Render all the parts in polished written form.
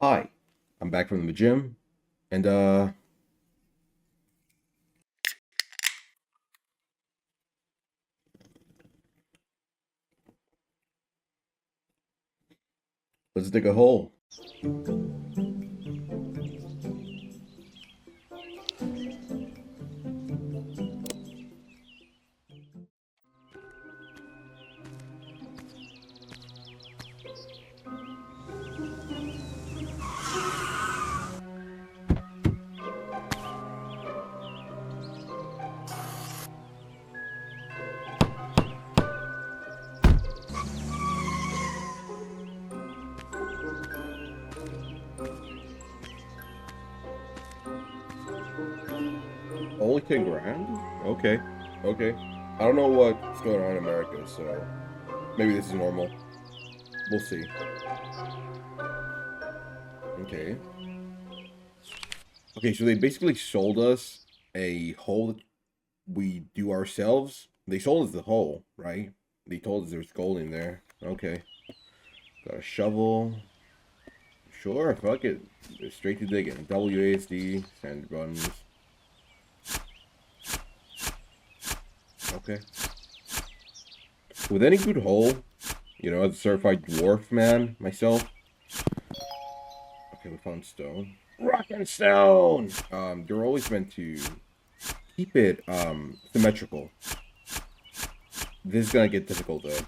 Hi, I'm back from the gym, and let's dig a hole. Only 10 grand? Okay, okay. I don't know what's going on in America, so maybe this is normal. We'll see. Okay. Okay, so they basically sold us a hole that we do ourselves. They sold us the hole, right? They told us there's gold in there. Okay. Got a shovel. Sure, fuck it. Straight to digging. WASD, standard buttons. Okay. With any good hole, as a certified dwarf man myself. Okay, we found stone. Rock and stone! They're always meant to keep it symmetrical. This is gonna get difficult though.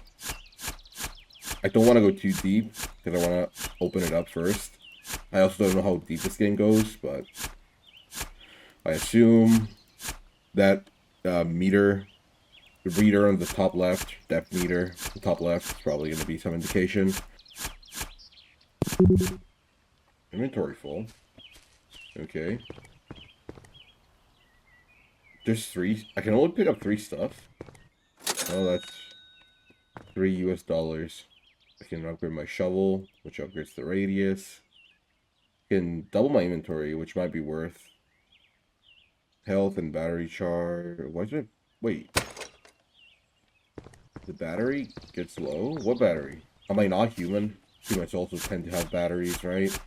I don't want to go too deep because I want to open it up first. I also don't know how deep this game goes, but I assume that meter, the reader on the top left, depth meter, the top left, is probably going to be some indication. Inventory full. Okay. There's 3. I can only pick up 3 stuff. Oh, that's $3 US. I can upgrade my shovel, which upgrades the radius. I can double my inventory, which might be worth. Health and battery charge. Why did it? Wait. The battery gets low? What battery? Am I not human? Humans also tend to have batteries, right?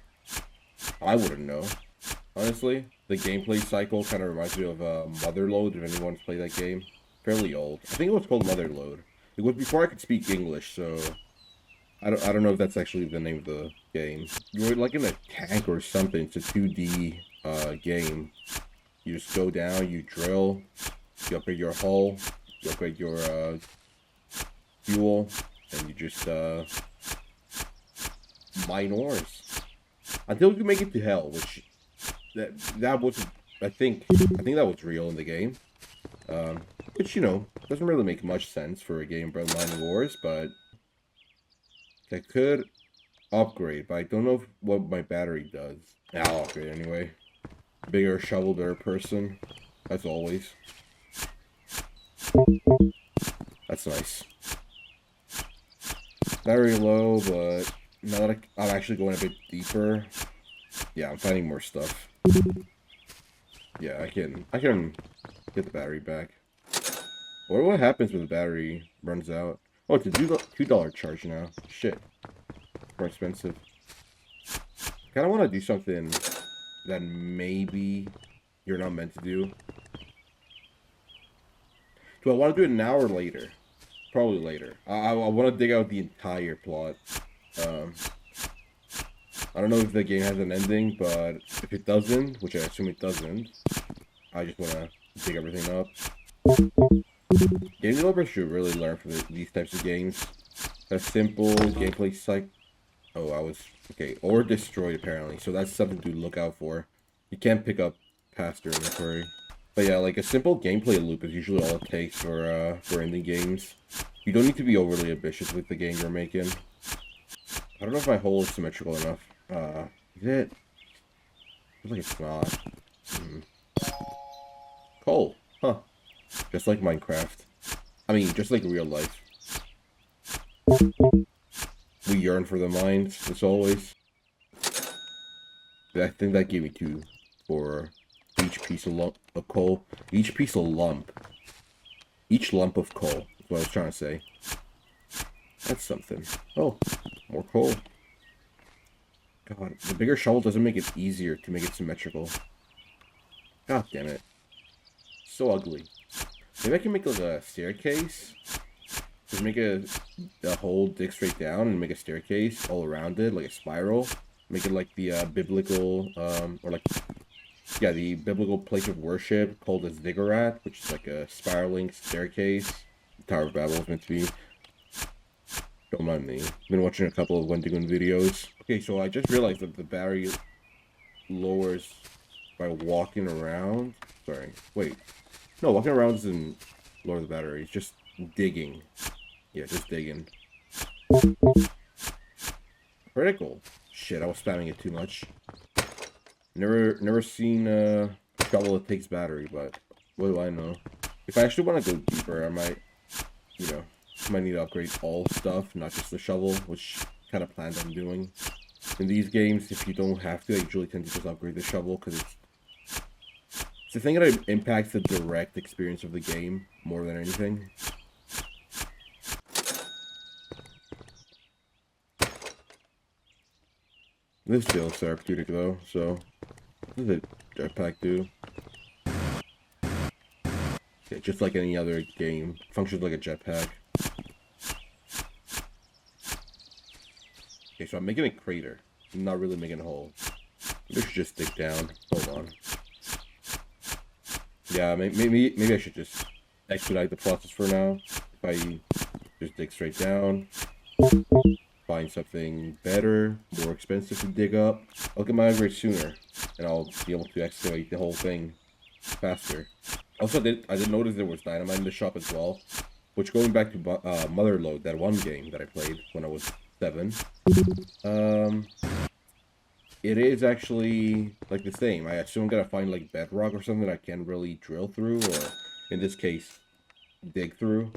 I wouldn't know. Honestly, the gameplay cycle kind of reminds me of Motherload, if anyone's played that game. Fairly old. I think it was called Motherload. It was before I could speak English, so I don't know if that's actually the name of the game. You're like in a tank or something. It's a 2D game. You just go down, you drill, you upgrade your hull, you upgrade your fuel, and you just mine ores until you make it to hell, which that was I think that was real in the game. Which doesn't really make much sense for a game about mining ores, but I could upgrade, but I don't know what my battery does. I'll upgrade anyway. Bigger shovel, better person, as always. That's nice. Very low, but now that I'm actually going a bit deeper, yeah, I'm finding more stuff. Yeah, I can get the battery back. Or what happens when the battery runs out? Oh, it's a $2 charge now. Shit, more expensive. Kind of want to do something that maybe you're not meant to do. Do I want to do it now or later? Probably later. I want to dig out the entire plot. I don't know if the game has an ending, but if it doesn't, which I assume it doesn't, I just want to dig everything up. Game developers should really learn from these types of games. A simple gameplay cycle. Oh, I was okay. Or destroyed apparently, so that's something to look out for. You can't pick up past your inventory. But yeah, like a simple gameplay loop is usually all it takes for indie games. You don't need to be overly ambitious with the game you're making. I don't know if my hole is symmetrical enough. Is it? Feels like it's not. Coal. Huh. Just like Minecraft. I mean, just like real life. We yearn for the mines, as always. I think that gave me 2 for each piece of coal. Each piece of lump. Each lump of coal, is what I was trying to say. That's something. Oh, more coal. God, the bigger shovel doesn't make it easier to make it symmetrical. God damn it. So ugly. Maybe I can make like a staircase. Just make a hole dig straight down and make a staircase all around it, like a spiral. Make it like the biblical, or like, yeah, the biblical place of worship called a ziggurat, which is like a spiraling staircase. Tower of Babel is meant to be. Don't mind me. Been watching a couple of Wendigoon videos. Okay, so I just realized that the battery lowers by walking around. Sorry, wait. No, walking around doesn't lower the battery. It's just digging. Yeah, just digging. Critical. Shit, I was spamming it too much. Never seen a shovel that takes battery, but what do I know? If I actually want to go deeper, I might, you know, might need to upgrade all stuff, not just the shovel, which kind of planned on doing. In these games, if you don't have to, I usually tend to just upgrade the shovel, because it's the thing that impacts the direct experience of the game more than anything. This feels therapeutic though, so what does a jetpack do? Yeah, just like any other game, functions like a jetpack. Okay, so I'm making a crater. I'm not really making a hole. Maybe I should just dig down. Hold on. Yeah, maybe I should just expedite the process for now. If I just dig straight down. Find something better, more expensive to dig up. I'll get my upgrade sooner, and I'll be able to excavate the whole thing faster. Also, I did notice there was dynamite in the shop as well, which, going back to Motherlode, that one game that I played when I was 7, it is actually like the same. I assume I'm gonna find like bedrock or something I can't really drill through, or in this case, dig through.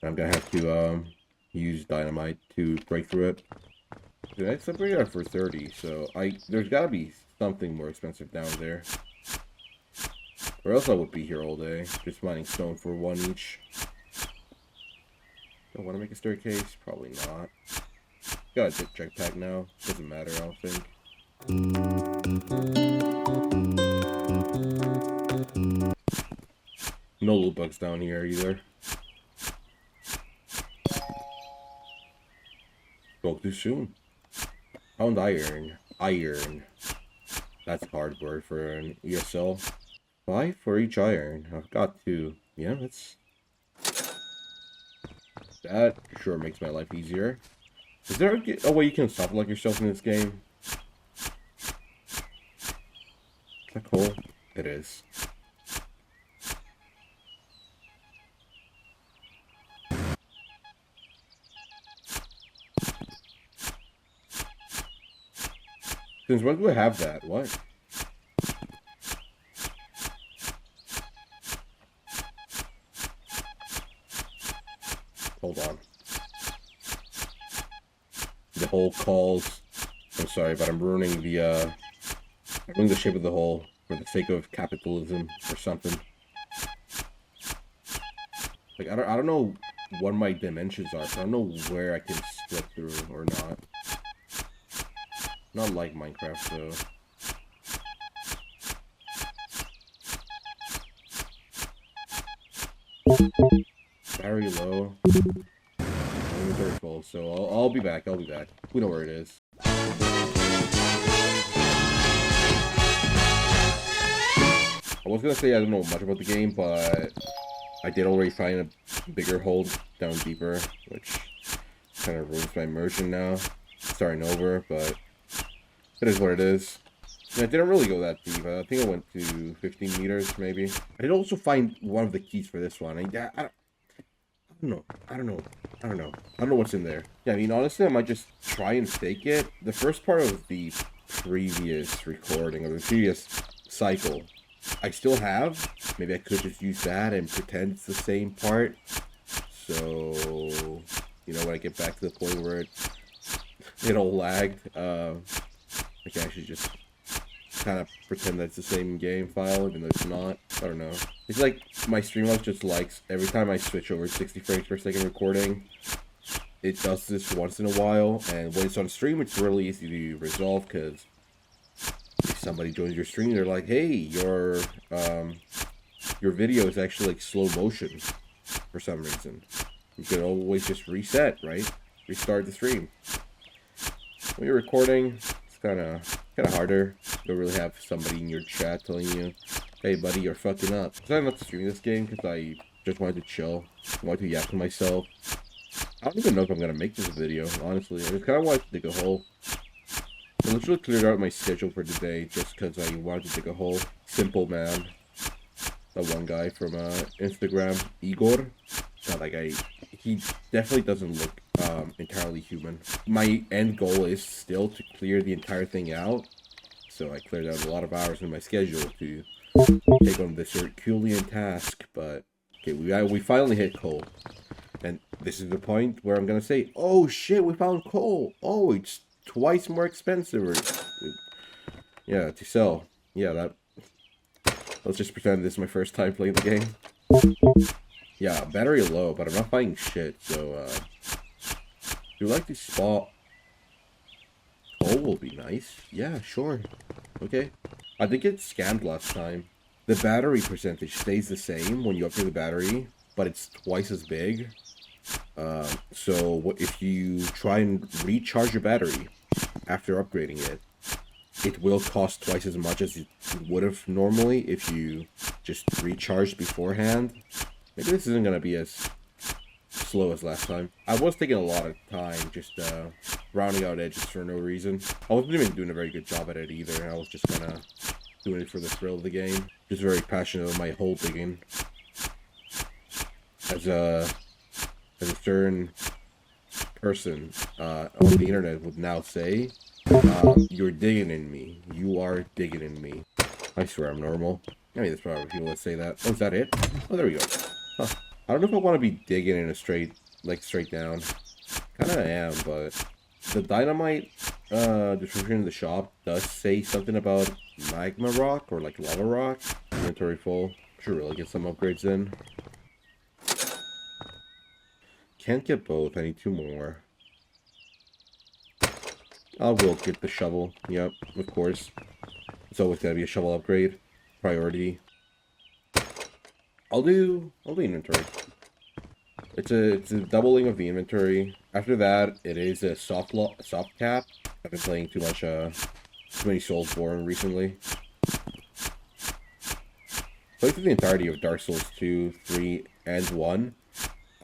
And I'm gonna have to use dynamite to break through it. Dude, I separated it for 30, so there's gotta be something more expensive down there. Or else I would be here all day, just mining stone for 1 each. Don't want to make a staircase? Probably not. Got a jetpack now. Doesn't matter, I don't think. No loot bugs down here either. Spoke too soon. Found iron. Iron. That's a hard word for an ESL. 5 for each iron. I've got 2. Yeah, that sure makes my life easier. Is there a way you can stop like yourself in this game? Is that cool? It is. Since when do I have that? What? Hold on. The hole calls. I'm sorry, but I'm ruining the shape of the hole for the sake of capitalism or something. Like I don't know what my dimensions are, so I don't know where I can split through or not. Not like Minecraft though. Very low. Inventory full, so I'll be back. I'll be back. We know where it is. I was gonna say I don't know much about the game, but I did already find a bigger hole down deeper, which kind of ruins my immersion now. Starting over, but it is what it is. And I didn't really go that deep. I think I went to 15 meters, maybe. I did also find one of the keys for this one. I don't know what's in there. Yeah, I mean, honestly, I might just try and fake it. The first part of the previous recording, or the previous cycle, I still have. Maybe I could just use that and pretend it's the same part. So, you know, when I get back to the point where it all lagged, I can actually just kind of pretend that it's the same game file, even though it's not. I don't know. It's like my Streamlabs just likes every time I switch over 60 frames per second recording, it does this once in a while, and when it's on stream, it's really easy to resolve, because if somebody joins your stream, they're like, hey, your video is actually like slow motion for some reason. You could always just reset, right? Restart the stream. When you're recording, it's kind of harder. You don't really have somebody in your chat telling you, hey buddy, you're fucking up. So I'm not streaming this game because I just wanted to chill. I wanted to yap to myself. I don't even know if I'm gonna make this video, honestly. I just kind of wanted to dig a hole. I literally cleared out my schedule for today just because I wanted to dig a hole. Simple man. That one guy from Instagram, Igor. God, that guy, he definitely doesn't look entirely human. My end goal is still to clear the entire thing out. So I cleared out a lot of hours in my schedule to take on this Herculean task. But okay, we finally hit coal. And this is the point where I'm gonna say, oh shit, we found coal. Oh, it's twice more expensive. Yeah, to sell. Yeah, that. Let's just pretend this is my first time playing the game. Yeah, battery low, but I'm not finding shit, so, do you like to spot? Coal will be nice. Yeah, sure. Okay. I think it scammed last time. The battery percentage stays the same when you upgrade the battery, but it's twice as big. So if you try and recharge your battery after upgrading it, it will cost twice as much as it would have normally if you just recharged beforehand. Maybe this isn't going to be as slow as last time. I was taking a lot of time just rounding out edges for no reason. I wasn't even doing a very good job at it either. I was just kind of doing it for the thrill of the game. Just very passionate about my hole digging. As a certain person on the internet would now say, you're digging in me. You are digging in me. I swear I'm normal. I mean, there's probably people that say that. Oh, is that it? Oh, there we go. Huh. I don't know if I want to be digging in a straight down. Kinda am, but the dynamite description in the shop does say something about magma rock or like lava rock. Inventory full. Should really get some upgrades in. Can't get both. I need 2 more. I will get the shovel. Yep, of course. It's always gotta be a shovel upgrade. Priority. I'll do inventory. It's a doubling of the inventory. After that, it is a soft cap. I've been playing too many Soulsborne recently. Played through the entirety of Dark Souls 2, 3, and 1.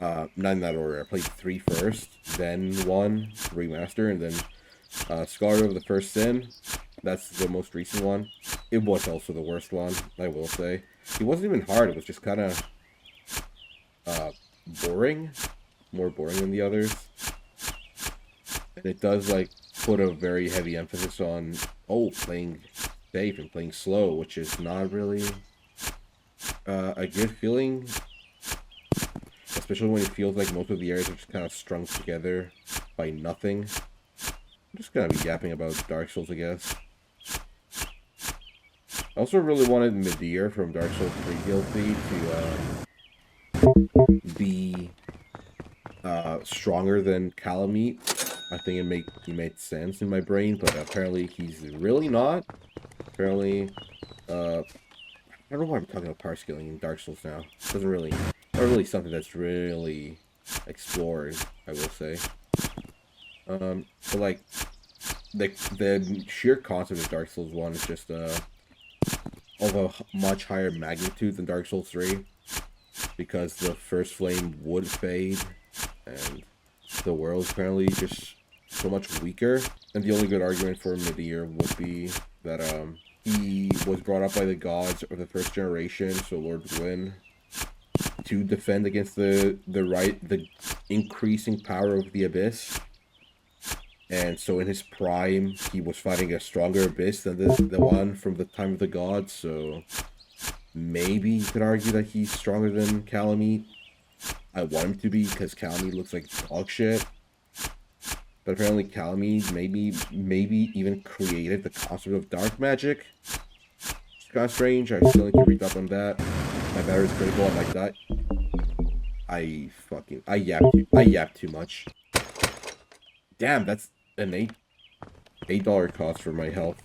Not in that order. I played 3 first, then 1 remaster, and then Scholar of the First Sin. That's the most recent one. It was also the worst one, I will say. It wasn't even hard. It was just kind of boring. More boring than the others. And it does, like, put a very heavy emphasis on, playing safe and playing slow, which is not really a good feeling. Especially when it feels like most of the areas are just kind of strung together by nothing. I'm just gonna be yapping about Dark Souls, I guess. I also really wanted Midir from Dark Souls 3 DLC to be stronger than Calamite. I think it made sense in my brain, but apparently he's really not. Apparently, I don't know why I'm talking about power scaling in Dark Souls now. Not really something that's really explored, I will say. But like the sheer concept of Dark Souls 1 is just of a much higher magnitude than Dark Souls 3, because the first flame would fade and the world is apparently just so much weaker. And the only good argument for Midir would be that he was brought up by the gods of the first generation, so Lord Gwyn, to defend against the increasing power of the Abyss. And so in his prime, he was fighting a stronger Abyss than the one from the time of the gods, so maybe you could argue that he's stronger than Calamite. I want him to be, because Calamite looks like dog shit. But apparently Calamite maybe even created the concept of dark magic. It's kind of strange. I still need to read up on that. My battery's critical, I might die. I yap too much. Damn, that's an $8 cost for my health.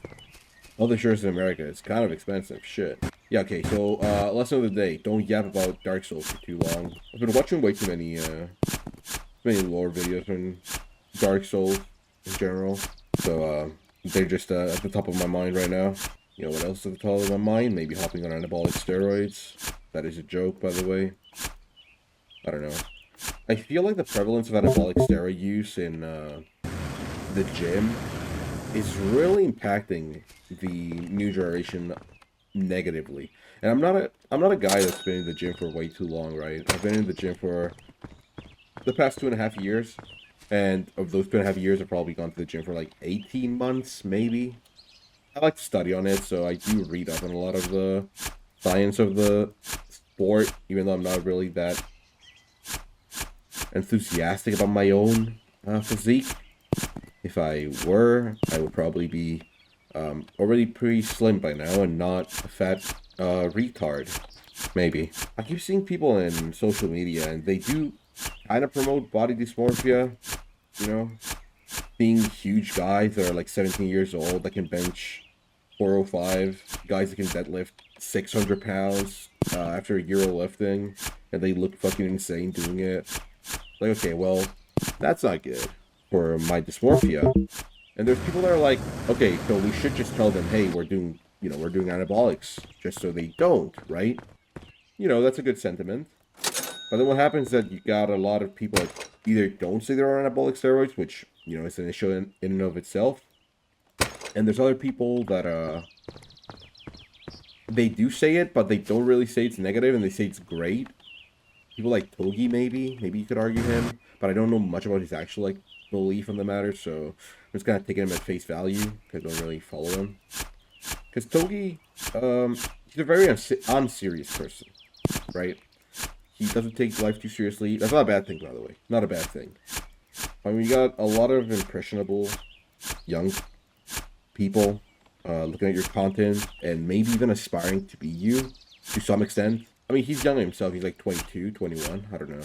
Health insurance in America is kind of expensive. Shit. Yeah, okay, so, lesson of the day. Don't yap about Dark Souls for too long. I've been watching way too many lore videos on Dark Souls in general. So, they're just, at the top of my mind right now. You know what else is at the top of my mind? Maybe hopping on anabolic steroids. That is a joke, by the way. I don't know. I feel like the prevalence of anabolic steroid use in, the gym is really impacting the new generation negatively. And I'm not a guy that's been in the gym for way too long, right? I've been in the gym for the past 2.5 years, and of those 2.5 years, I've probably gone to the gym for like 18 months, maybe. I like to study on it, so I do read up on a lot of the science of the sport, even though I'm not really that enthusiastic about my own physique. If I were, I would probably be already pretty slim by now and not a fat retard. Maybe. I keep seeing people in social media and they do kind of promote body dysmorphia, you know? Seeing huge guys that are like 17 years old that can bench 405, guys that can deadlift 600 pounds after a year of lifting, and they look fucking insane doing it. Like, okay, well, that's not good for my dysmorphia. And there's people that are like, okay, so we should just tell them, hey, we're doing anabolics, just so they don't, right? You know, that's a good sentiment. But then what happens is that you got a lot of people that either don't say they're on anabolic steroids, which, you know, is an issue in and of itself. And there's other people that, they do say it, but they don't really say it's negative, and they say it's great. People like Togi, maybe you could argue him, but I don't know much about his actual, like, belief on the matter, so I'm just kind of taking him at face value, because I don't really follow him. Because Togi, he's a very unserious person, right? He doesn't take life too seriously. That's not a bad thing, by the way. Not a bad thing. I mean, you got a lot of impressionable young people looking at your content and maybe even aspiring to be you to some extent. I mean, he's young himself. He's like 22, 21. I don't know.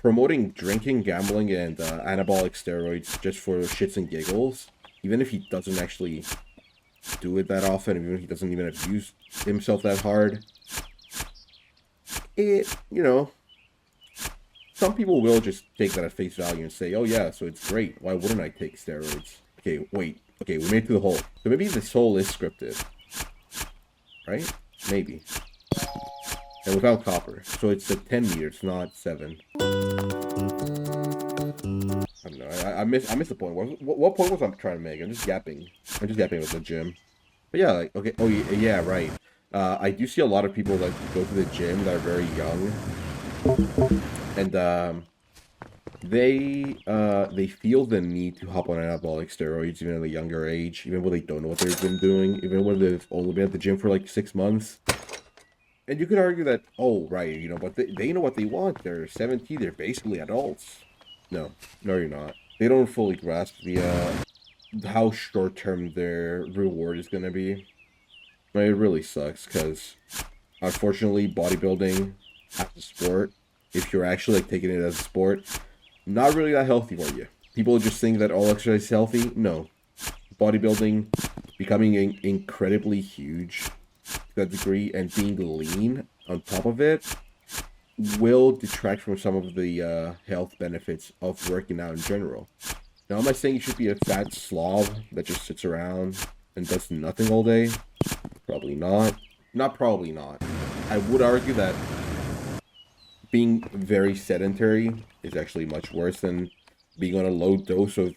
Promoting drinking, gambling, and anabolic steroids just for shits and giggles, even if he doesn't actually do it that often, even if he doesn't even abuse himself that hard, it, you know, some people will just take that at face value and say, oh yeah, so it's great. Why wouldn't I take steroids? Okay, wait. Okay, we made it to the hole. So maybe this hole is scripted. Right? Maybe. And without copper. So it's at 10 meters, not 7. I don't know. I missed the point. What point was I trying to make? I'm just yapping. With the gym. But yeah, like, okay. Oh, yeah, right. I do see a lot of people that go to the gym that are very young. And, they feel the need to hop on anabolic steroids even at a younger age, even when they don't know what they've been doing, even when they've only been at the gym for like 6 months. And you could argue that, oh, right, you know, but they know what they want. They're 17, they're basically adults. No, you're not. They don't fully grasp the, how short-term their reward is going to be. I mean, it really sucks, because, unfortunately, bodybuilding as a sport, if you're actually, like, taking it as a sport, not really that healthy for you. People just think that all exercise is healthy. No. Bodybuilding, becoming incredibly huge to that degree, and being lean on top of it, will detract from some of the health benefits of working out in general. Now, am I saying you should be a fat slob that just sits around and does nothing all day? Probably not. Probably not. I would argue that being very sedentary is actually much worse than being on a low dose of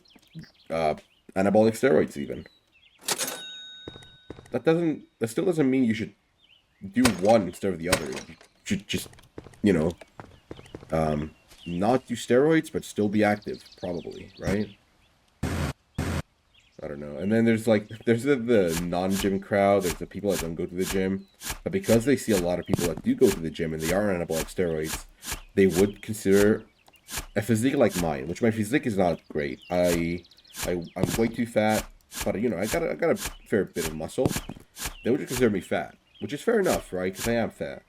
anabolic steroids even. That still doesn't mean you should do one instead of the other. You should just, you know, not do steroids, but still be active, probably, right? I don't know. And then there's the non-gym crowd. There's the people that don't go to the gym. But because they see a lot of people that do go to the gym and they are on anabolic steroids, they would consider a physique like mine, which my physique is not great. I'm way too fat, but you know, I got a fair bit of muscle. They would consider me fat, which is fair enough, right? Because I am fat.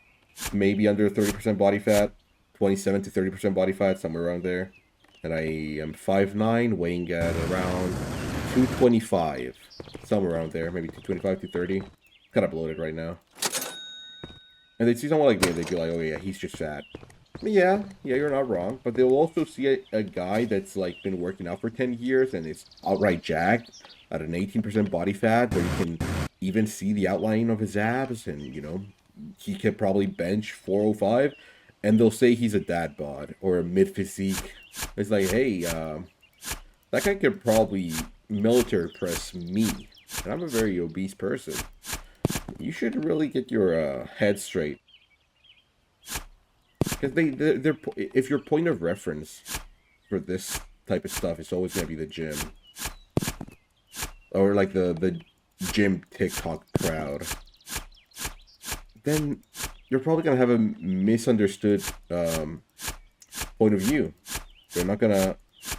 Maybe under 30% body fat, 27 to 30% body fat, somewhere around there. And I am 5'9", weighing at around 225. Somewhere around there, maybe 225, 230. Kind of bloated right now. And they see someone like me, they'd be like, oh yeah, he's just fat. Yeah, you're not wrong. But they'll also see a guy that's like been working out for 10 years and is outright jacked at an 18% body fat, where you can even see the outline of his abs, and you know, he could probably bench 405, and they'll say he's a dad bod or a mid physique. It's like, hey, that guy could probably military press me, and I'm a very obese person. You should really get your head straight. Because they're, if your point of reference for this type of stuff is always going to be the gym. Or like the gym TikTok crowd. Then you're probably going to have a misunderstood point of view. You're not going to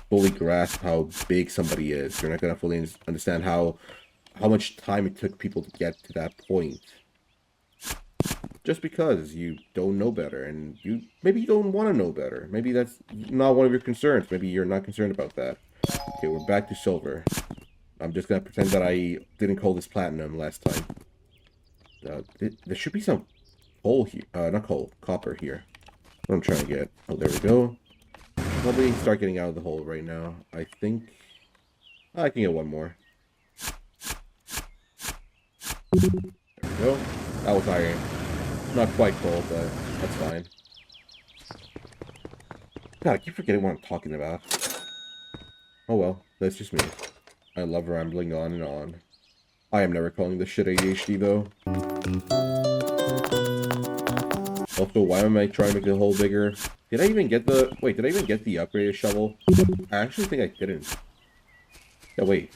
fully grasp how big somebody is. You're not going to fully understand how much time it took people to get to that point. Just because you don't know better, and maybe you don't want to know better. Maybe that's not one of your concerns. Maybe you're not concerned about that. Okay, we're back to silver. I'm just gonna pretend that I didn't call this platinum last time. There should be some coal here. Not coal, copper here. What I'm trying to get. Oh, there we go. Probably start getting out of the hole right now. I think I can get one more. There we go. That was iron. Not quite cold, but that's fine. God, I keep forgetting what I'm talking about. Oh well, that's just me. I love rambling on and on. I am never calling this shit ADHD, though. Also, why am I trying to make the hole bigger? Did I even get the... Wait, did I even get the upgraded shovel? I actually think I didn't. Yeah, wait.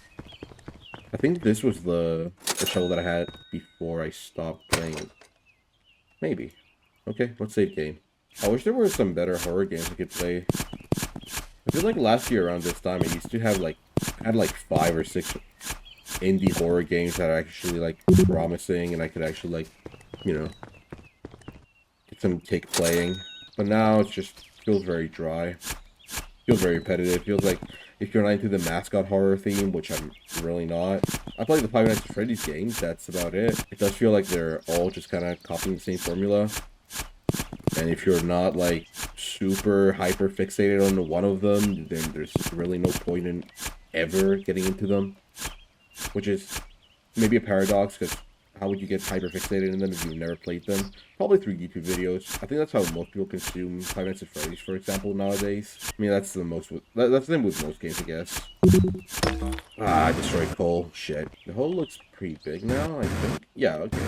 I think this was the shovel that I had before I stopped playing. Maybe. Okay, let's save game. I wish there were some better horror games I could play. I feel like last year around this time I used to have like... I had like 5 or 6 indie horror games that are actually like promising, and I could actually like, you know, get some kick playing. But now it just feels very dry. Feels very repetitive. Feels like if you're not into the mascot horror theme, which I'm really not. I play the Five Nights at Freddy's games, that's about it. It does feel like they're all just kind of copying the same formula. And if you're not like super hyper fixated on one of them, then there's really no point in ever getting into them. Which is maybe a paradox, because how would you get hyper fixated in them if you've never played them? Probably through YouTube videos. I think that's how most people consume Five Nights at Freddy's, for example, nowadays. I mean, that's the most... That's the thing with most games, I guess. Ah, I destroyed coal. Shit. The hole looks pretty big now, I think. Yeah, okay.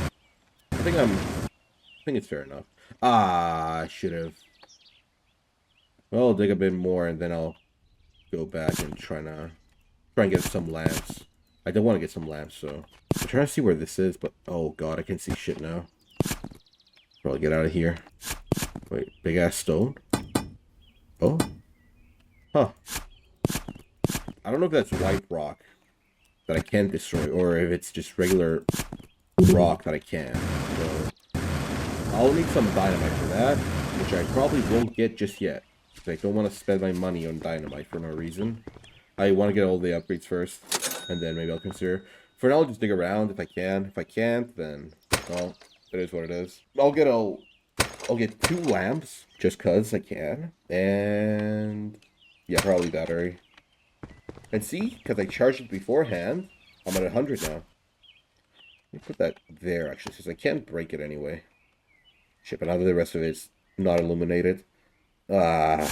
I think it's fair enough. Ah, I should have. Well, I'll dig a bit more, and then I'll go back and try and get some lamps. I do want to get some lamps, so... I'm trying to see where this is, but... Oh, God, I can't see shit now. Probably get out of here. Wait, big-ass stone? Oh? Huh. I don't know if that's white rock that I can destroy, or if it's just regular rock that I can. So... I'll need some dynamite for that, which I probably won't get just yet. I don't want to spend my money on dynamite for no reason. I want to get all the upgrades first, and then maybe I'll consider. For now, I'll just dig around if I can. If I can't, then, well, it is what it is. I'll get 2 lamps, just cause I can. And, yeah, probably battery. And see, because I charged it beforehand, I'm at 100 now. Let me put that there, actually, since I can't break it anyway. Shit, but now that the rest of it's not illuminated. Maybe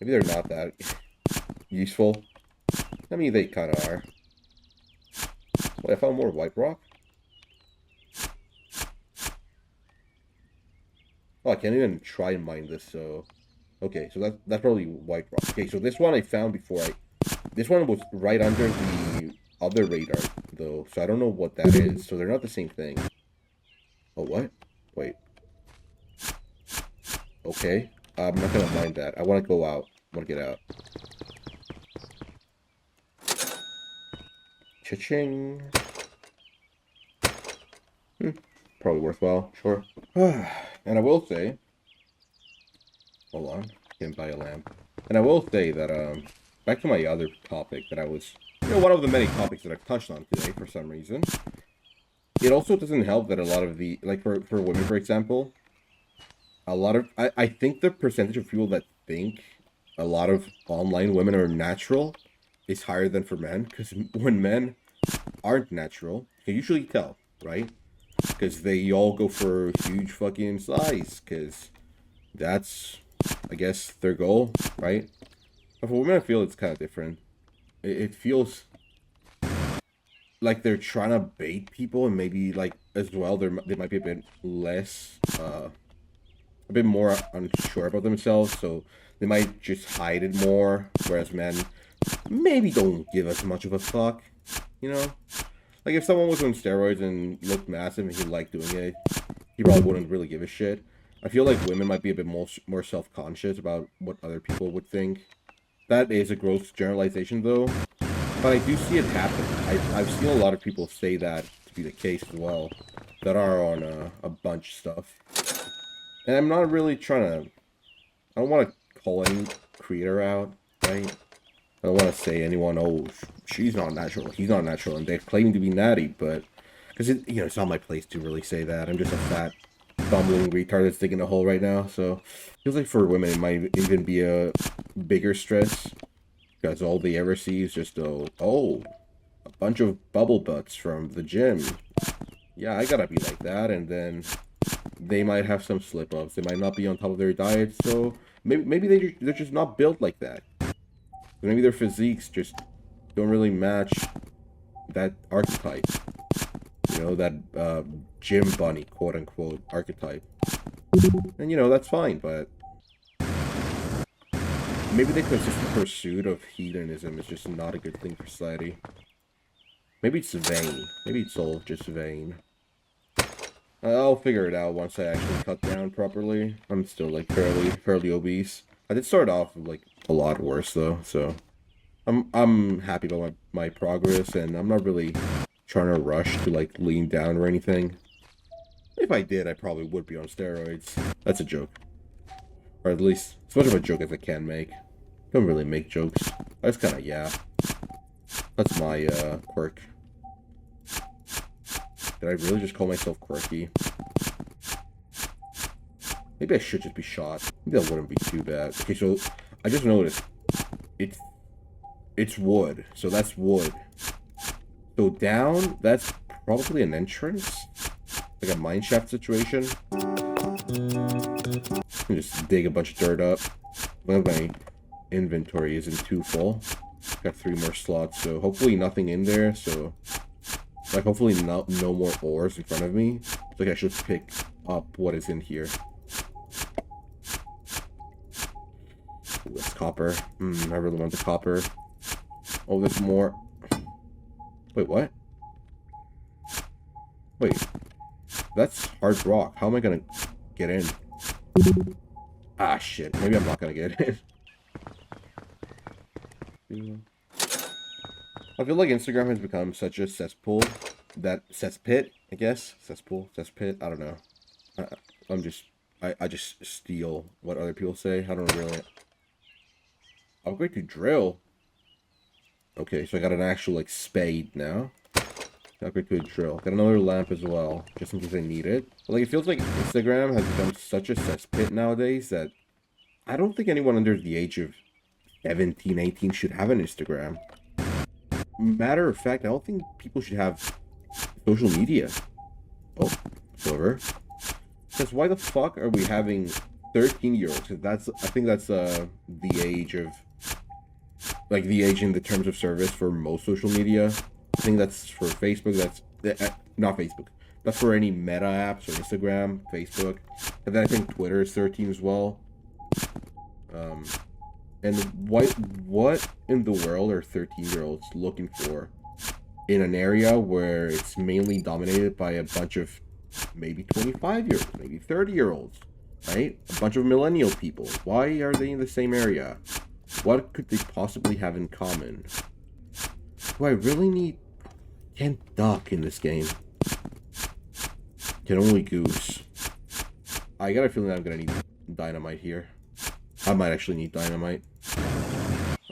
they're not that useful. I mean, they kind of are. Wait, I found more white rock? Oh, I can't even try and mine this, so... Okay, so that's probably white rock. Okay, so this one I found before This one was right under the other radar, though, so I don't know what that is. So they're not the same thing. Oh, what? Wait. Okay. I'm not gonna mind that. I want to go out. I want to get out. Cha-ching. Probably worthwhile. Sure. And I will say... Hold on. Can't buy a lamp. And I will say that, back to my other topic that I was, one of the many topics that I've touched on today for some reason. It also doesn't help that a lot of the, like for women, for example, a lot of, I think the percentage of people that think a lot of online women are natural is higher than for men. Because when men aren't natural, you can usually tell, right? Because they all go for huge fucking size. Because that's, I guess, their goal, right? But for women, I feel it's kind of different. It feels like they're trying to bait people, and maybe like as well, they might be a bit less, a bit more unsure about themselves, so they might just hide it more. Whereas men maybe don't give as much of a fuck, you know. Like if someone was on steroids and looked massive and he liked doing it, he probably wouldn't really give a shit. I feel like women might be a bit more self-conscious about what other people would think. That is a gross generalization, though. But I do see it happen. I've seen a lot of people say that to be the case as well, that are on a bunch of stuff. And I'm not really trying to... I don't want to call any creator out, right? I don't want to say anyone, oh, she's not natural, he's not natural, and they're claiming to be natty, but... Because, it's not my place to really say that. I'm just a fat, bumbling retard that's digging a hole right now, so... Feels like for women it might even be a bigger stress. Because all they ever see is just, a bunch of bubble butts from the gym. Yeah, I gotta be like that, and then they might have some slip-ups. They might not be on top of their diet, so maybe they're just not built like that. Maybe their physiques just don't really match that archetype. That gym bunny, quote-unquote, archetype. And, that's fine, but maybe the consistent pursuit of hedonism is just not a good thing for society. Maybe it's vain. Maybe it's all just vain. I'll figure it out once I actually cut down properly. I'm still, like, fairly obese. I did start off, like, a lot worse, though, so... I'm happy about my progress, and I'm not really trying to rush to, like, lean down or anything. If I did, I probably would be on steroids. That's a joke. Or at least, as much of a joke as I can make. Don't really make jokes. I just kinda, yeah. That's my, quirk. Did I really just call myself quirky? Maybe I should just be shot. Maybe that wouldn't be too bad. Okay, so, I just noticed. It's wood. So that's wood. So down, that's probably an entrance? Like a mineshaft situation? Just dig a bunch of dirt up. One of my inventory isn't too full. Got 3 more slots, so hopefully nothing in there, so... Like, hopefully no more ores in front of me. So I should pick up what is in here. Ooh, that's copper. I really want the copper. Oh, there's more. Wait, what? Wait. That's hard rock. How am I gonna get in? Ah, shit. Maybe I'm not gonna get in. I feel like Instagram has become such a cesspool. Cesspit, I guess? Cesspool? Cesspit? I don't know. I just steal what other people say. I don't really... Upgrade to drill? Okay, so I got an actual, like, spade now. Upgrade to a drill. Got another lamp as well, just in case I need it. But, like, it feels like Instagram has become such a cesspit nowadays that I don't think anyone under the age of 17, 18 should have an Instagram. Matter of fact, I don't think people should have social media. Oh, silver. Because why the fuck are we having 13-year-olds? I think that's the age of... Like, the age in the terms of service for most social media. I think that's for Facebook, not Facebook. That's for any meta apps or Instagram, Facebook. And then I think Twitter is 13 as well. And what in the world are 13-year-olds looking for in an area where it's mainly dominated by a bunch of maybe 25-year-olds, maybe 30-year-olds, right? A bunch of millennial people. Why are they in the same area? What could they possibly have in common? Do I really need... Can't duck in this game. Can only goose. I got a feeling that I'm gonna need dynamite here. I might actually need dynamite.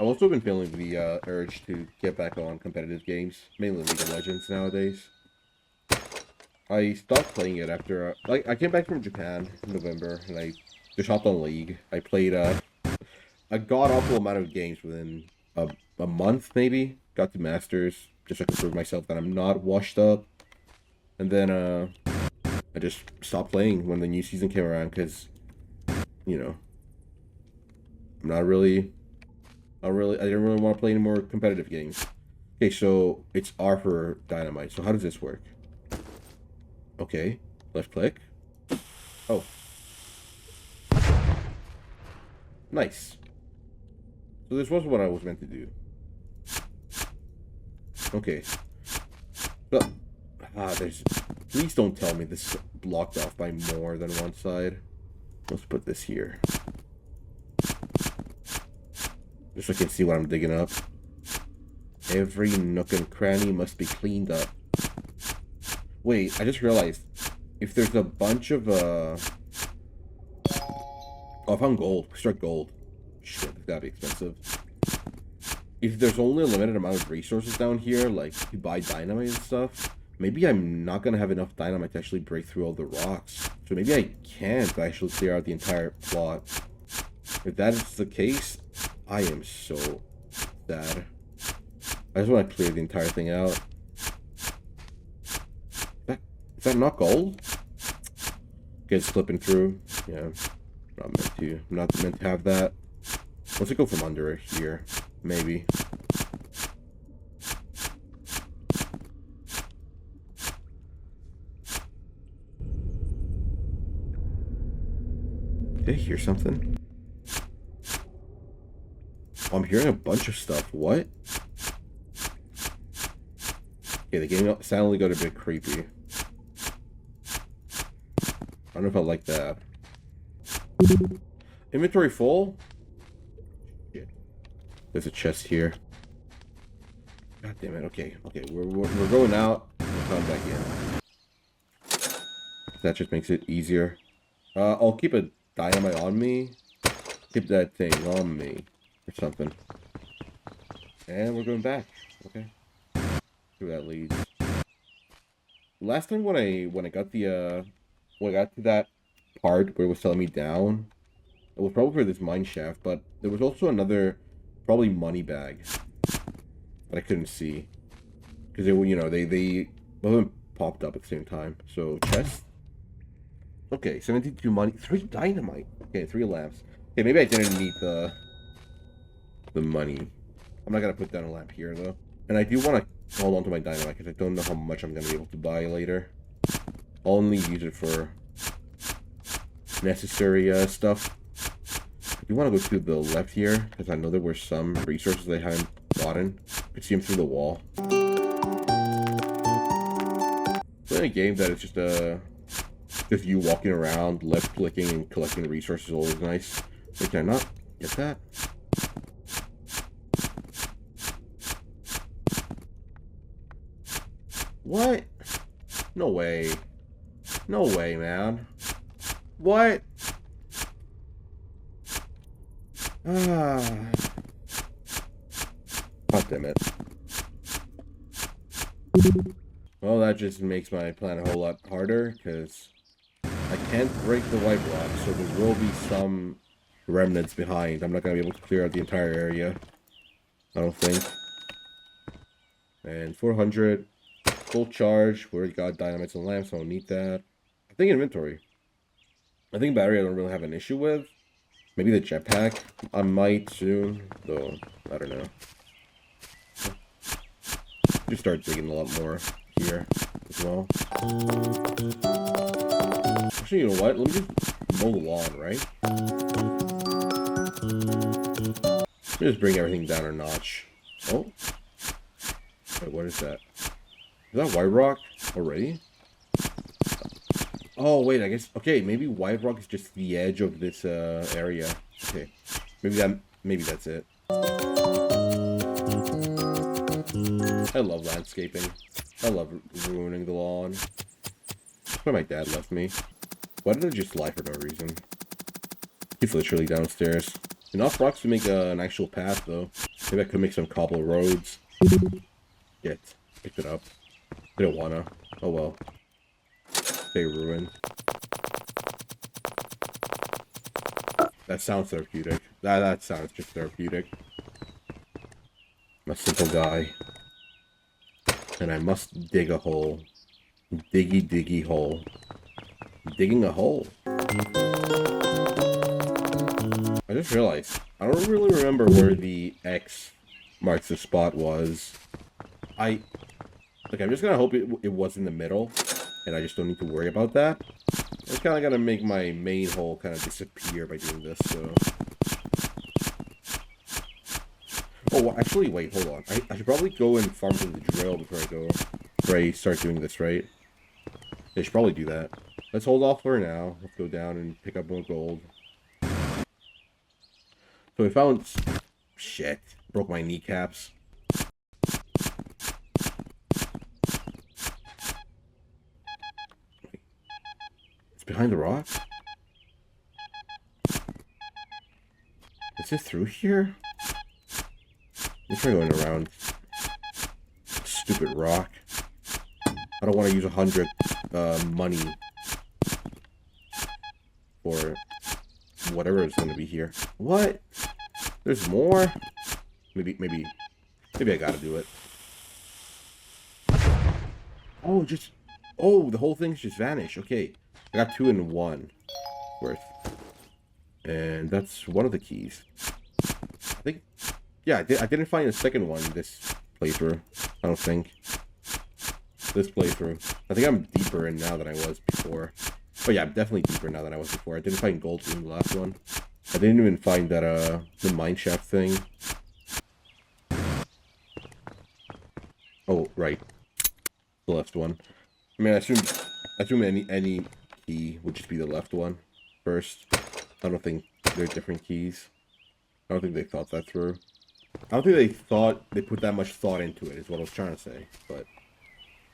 I've also been feeling the urge to get back on competitive games, mainly League of Legends nowadays. I stopped playing it after, like, I came back from Japan in November, and I just hopped on League. I played a god-awful amount of games within a month, maybe. Got to Masters, just so I could prove myself that I'm not washed up. And then, I just stopped playing when the new season came around, because, you know, I'm not really, I didn't really want to play any more competitive games. Okay, so it's R for Dynamite. So how does this work? Okay, left click. Oh. Nice. So this was what I was meant to do. Okay. But, there's... Please don't tell me this is blocked off by more than one side. Let's put this here. Just so I can see what I'm digging up. Every nook and cranny must be cleaned up. Wait, I just realized. If there's a bunch of, Oh, I found gold. Struck gold. Shit, it's gotta be expensive. If there's only a limited amount of resources down here, like, to buy dynamite and stuff, maybe I'm not gonna have enough dynamite to actually break through all the rocks. So maybe I can't actually clear out the entire plot. If that is the case, I am so sad. I just want to clear the entire thing out. Is that not gold? Okay, it's slipping through. Yeah, not meant to. I'm not meant to have that. Let's go from under here, maybe. Did I hear something? Oh, I'm hearing a bunch of stuff. What? Okay, the game suddenly got a bit creepy. I don't know if I like that. Inventory full? Shit. There's a chest here. God damn it. Okay, okay. We're going out. We're coming back in. That just makes it easier. I'll keep a dynamite on me. Keep that thing on me. Or something. And we're going back. Okay. See where that leads. Last time when I got the when I got to that part where it was telling me down, it was probably for this mine shaft, but there was also another probably money bag that I couldn't see. Because they were, you know, they both popped up at the same time. So chest. Okay, 72 money, 3 dynamite. Okay, 3 lamps. Okay, maybe I didn't need the money. I'm not gonna put down a lamp here though. And I do want to hold on to my dynamite because I don't know how much I'm gonna be able to buy later. I'll only use it for necessary stuff. I do want to go to the left here because I know there were some resources I hadn't gotten. I could see them through the wall. Playing a game that is just you walking around, left clicking and collecting resources is always nice. Wait, can I not get that? What? No way. No way, man. What? Ah. God damn it. Well, that just makes my plan a whole lot harder, because I can't break the white rock, so there will be some remnants behind. I'm not going to be able to clear out the entire area. I don't think. And 400. Full charge. We already got dynamites and lamps, so I don't need that. I think inventory. I think battery I don't really have an issue with. Maybe the jetpack. I might soon, though. I don't know. Just start digging a lot more here as well. Actually, you know what? Let me just mow the lawn, right? Let me just bring everything down a notch. Oh. Wait, what is that? Is that white rock already? Oh, wait, I guess... Okay, maybe white rock is just the edge of this area. Okay. Maybe that's it. I love landscaping. I love ruining the lawn. That's why my dad left me. Why did I just lie for no reason? He's literally downstairs. Enough rocks to make an actual path, though. Maybe I could make some cobble roads. Get picked it up. Didn't wanna. Oh well. Stay ruined. That sounds therapeutic. That sounds just therapeutic. I'm a simple guy. And I must dig a hole. Diggy diggy hole. Digging a hole. I just realized, I don't really remember where the X marks the spot was. I'm just gonna hope it was in the middle, and I just don't need to worry about that. I'm kind of gonna make my main hole kind of disappear by doing this, so... Oh, well, actually, wait, hold on. I should probably go and farm to the drill before I start doing this, right? I should probably do that. Let's hold off for now. Let's go down and pick up more gold. So we found... Shit. Broke my kneecaps. It's behind the rock? Is it through here? I'm trying going around. Stupid rock. I don't want to use 100 money for whatever is going to be here. What? There's more? Maybe I gotta do it. Oh, the whole thing's just vanished. Okay, I got 2 in 1 worth. And that's one of the keys. I think, yeah, I didn't find a second one this playthrough. I don't think. This playthrough. I think I'm deeper in now than I was before. But yeah, I'm definitely deeper now than I was before. I didn't find gold in the last one. I didn't even find that, the mine shaft thing. Oh, right. The left one. I mean, I assume any key would just be the left one first. I don't think they're different keys. I don't think they thought that through. I don't think they put that much thought into it, is what I was trying to say. But,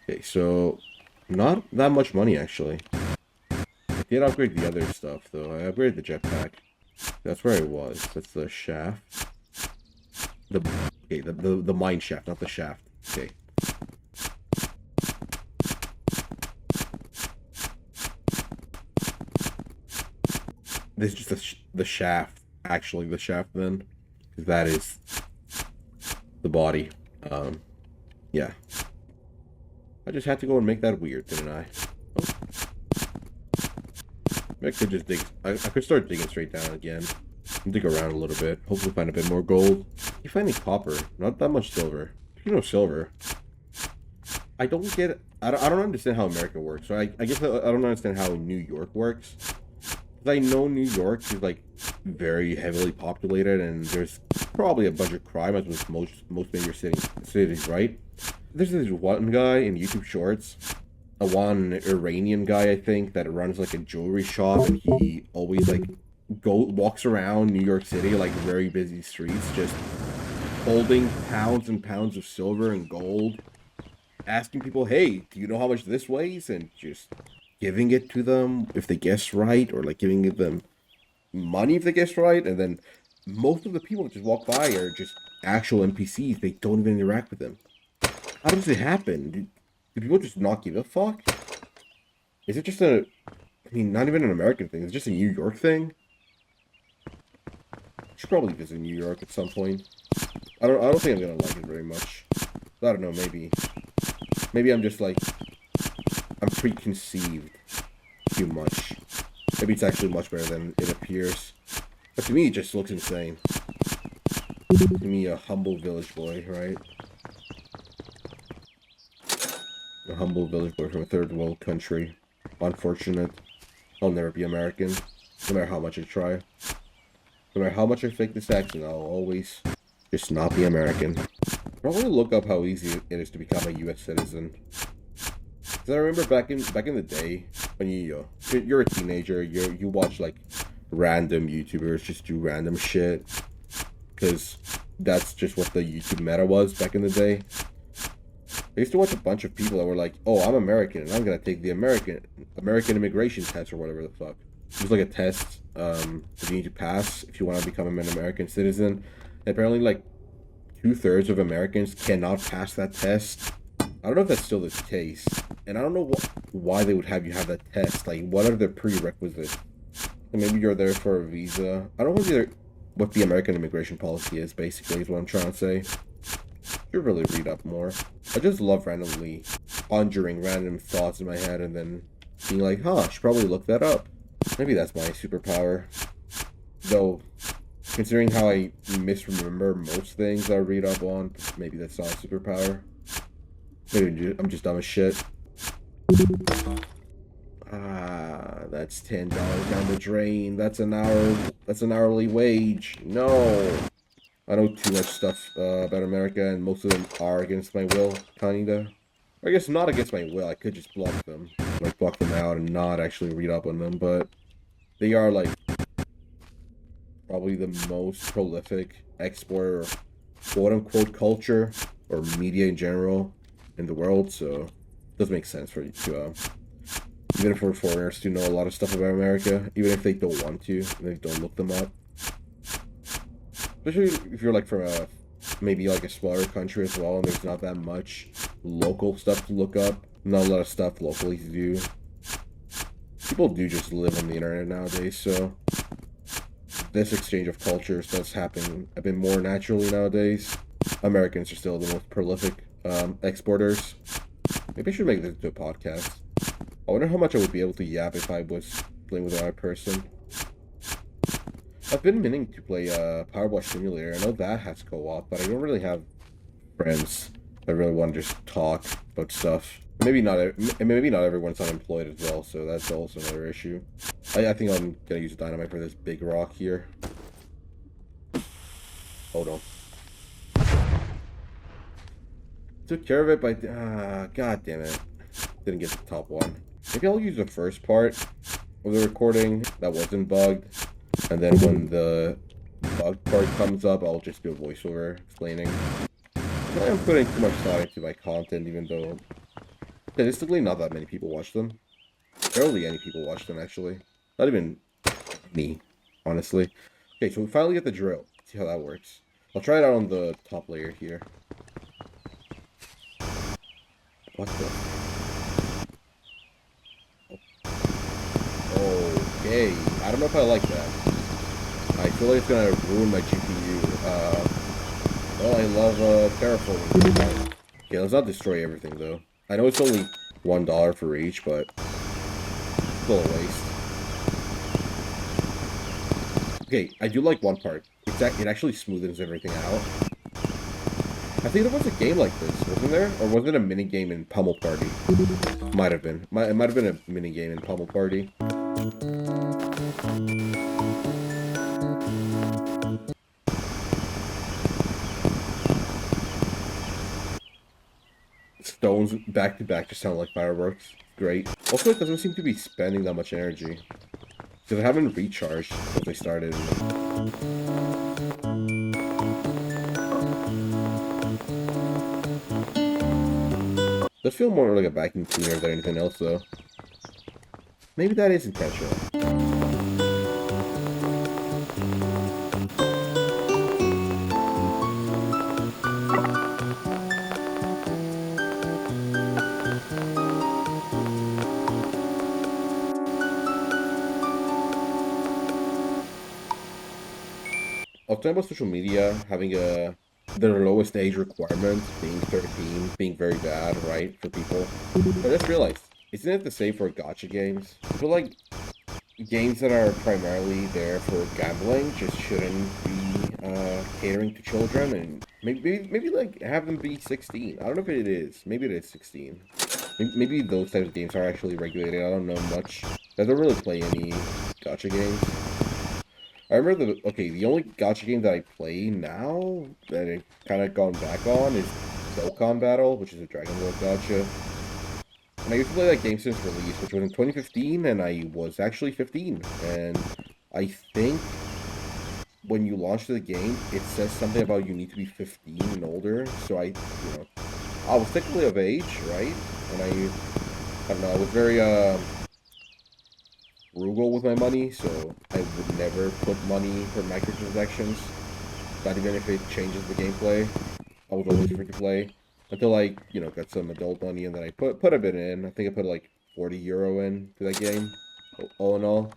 okay, so, not that much money, actually. I did upgrade the other stuff, though. I upgraded the jetpack. That's where I was. That's the shaft. The mine shaft, not the shaft. Okay. This is just the shaft. Actually, the shaft then. Because that is the body. Yeah. I just had to go and make that weird, didn't I? Oh. I could just dig. I could start digging straight down again. And dig around a little bit. Hopefully find a bit more gold. You find any copper? Not that much silver. You know, silver. I don't get it. I don't understand how America works. So I guess I don't understand how New York works. Because I know New York is like very heavily populated, and there's probably a bunch of crime as with most major cities, right? There's this one guy in YouTube Shorts. One Iranian guy, I think, that runs like a jewelry shop, and he always like walks around New York City, like very busy streets, just holding pounds and pounds of silver and gold, asking people, hey, do you know how much this weighs? And just giving it to them if they guess right, or like giving them money if they guess right. And then most of the people that just walk by are just actual NPCs. They don't even interact with them. How does it happen? Do people just not give a fuck? Is it just I mean, not even an American thing. It's just a New York thing. I should probably visit New York at some point. I don't think I'm gonna like it very much. I don't know, maybe I'm just like, I'm preconceived too much. Maybe it's actually much better than it appears. But to me, it just looks insane. To me, a humble village boy, right? A humble village boy from a third world country. Unfortunate. I'll never be American. No matter how much I try. No matter how much I fake this accent, I'll always just not be American. Probably look up how easy it is to become a U.S. citizen. Because I remember back in the day, when you're a teenager, you watch like random YouTubers just do random shit. Because that's just what the YouTube meta was back in the day. I used to watch a bunch of people that were like, oh, I'm American, and I'm going to take the American immigration test, or whatever the fuck. It was like a test that you need to pass if you want to become an American citizen. And apparently, like, 2/3 of Americans cannot pass that test. I don't know if that's still the case, and I don't know why they would have you have that test. Like, what are the prerequisites? And maybe you're there for a visa. I don't know what the American immigration policy is, basically, is what I'm trying to say. Should really read up more. I just love randomly conjuring random thoughts in my head and then being like, huh, I should probably look that up. Maybe that's my superpower. Though, considering how I misremember most things I read up on, maybe that's not a superpower. Maybe I'm just dumb as shit. Ah, that's $10 down the drain. That's an hourly wage. No. I know too much stuff about America, and most of them are against my will, kinda. Or I guess not against my will. I could just block them, like block them out, and not actually read up on them. But they are like probably the most prolific exporter of quote-unquote culture or media in general in the world. So it does make sense for you to, even for foreigners to know a lot of stuff about America, even if they don't want to, and they don't look them up. Especially if you're like from maybe like a smaller country as well, and there's not that much local stuff to look up. Not a lot of stuff locally to do. People do just live on the internet nowadays, so this exchange of cultures does happen a bit more naturally nowadays. Americans are still the most prolific exporters. Maybe I should make this into a podcast. I wonder how much I would be able to yap if I was playing with another person. I've been meaning to play Power Wash Simulator. I know that has co-op, but I don't really have friends that really want to just talk about stuff. Maybe not everyone's unemployed as well, so that's also another issue. I think I'm gonna use dynamite for this big rock here. Hold on. Took care of it, but god damn it, didn't get the top one. Maybe I'll use the first part of the recording that wasn't bugged. And then when the bug part comes up, I'll just do a voiceover explaining. I'm putting too much thought into my content, even though statistically not that many people watch them. Barely any people watch them, actually. Not even me, honestly. Okay, so we finally get the drill. Let's see how that works. I'll try it out on the top layer here. What the? Okay, I don't know if I like that. I feel like it's gonna ruin my GPU. Well, I love terraforming. Okay, let's not destroy everything though. I know it's only $1 for each, but still a waste. Okay, I do like one part. It actually smoothens everything out. I think there was a game like this, wasn't there? Or was it a mini game in Pummel Party? Might have been. It might have been a mini game in Pummel Party. Stones back to back just sound like fireworks. Great. Also, it doesn't seem to be spending that much energy. Because I haven't recharged since I started. Does feel more like a vacuum cleaner than anything else, though. Maybe that is intentional. I was talking about social media having their lowest age requirement being 13, being very bad, right, for people. But I just realized, isn't it the same for gacha games? I feel like games that are primarily there for gambling just shouldn't be catering to children, and maybe like have them be 16. I don't know if it is. Maybe it is 16. Maybe those types of games are actually regulated. I don't know much. I don't really play any gacha games. I remember the only gacha game that I play now that I kind of gone back on is Dokkan Battle, which is a Dragon Ball gacha. And I used to play that game since release, which was in 2015, and I was actually 15. And I think when you launch the game, it says something about you need to be 15 and older. So I was technically of age, right? And I don't know, I was very frugal with my money, so I would never put money for microtransactions, not even if it changes the gameplay. I was always free to play until I, got some adult money, and then I put a bit in. I think I put like 40 euro in to that game, all in all.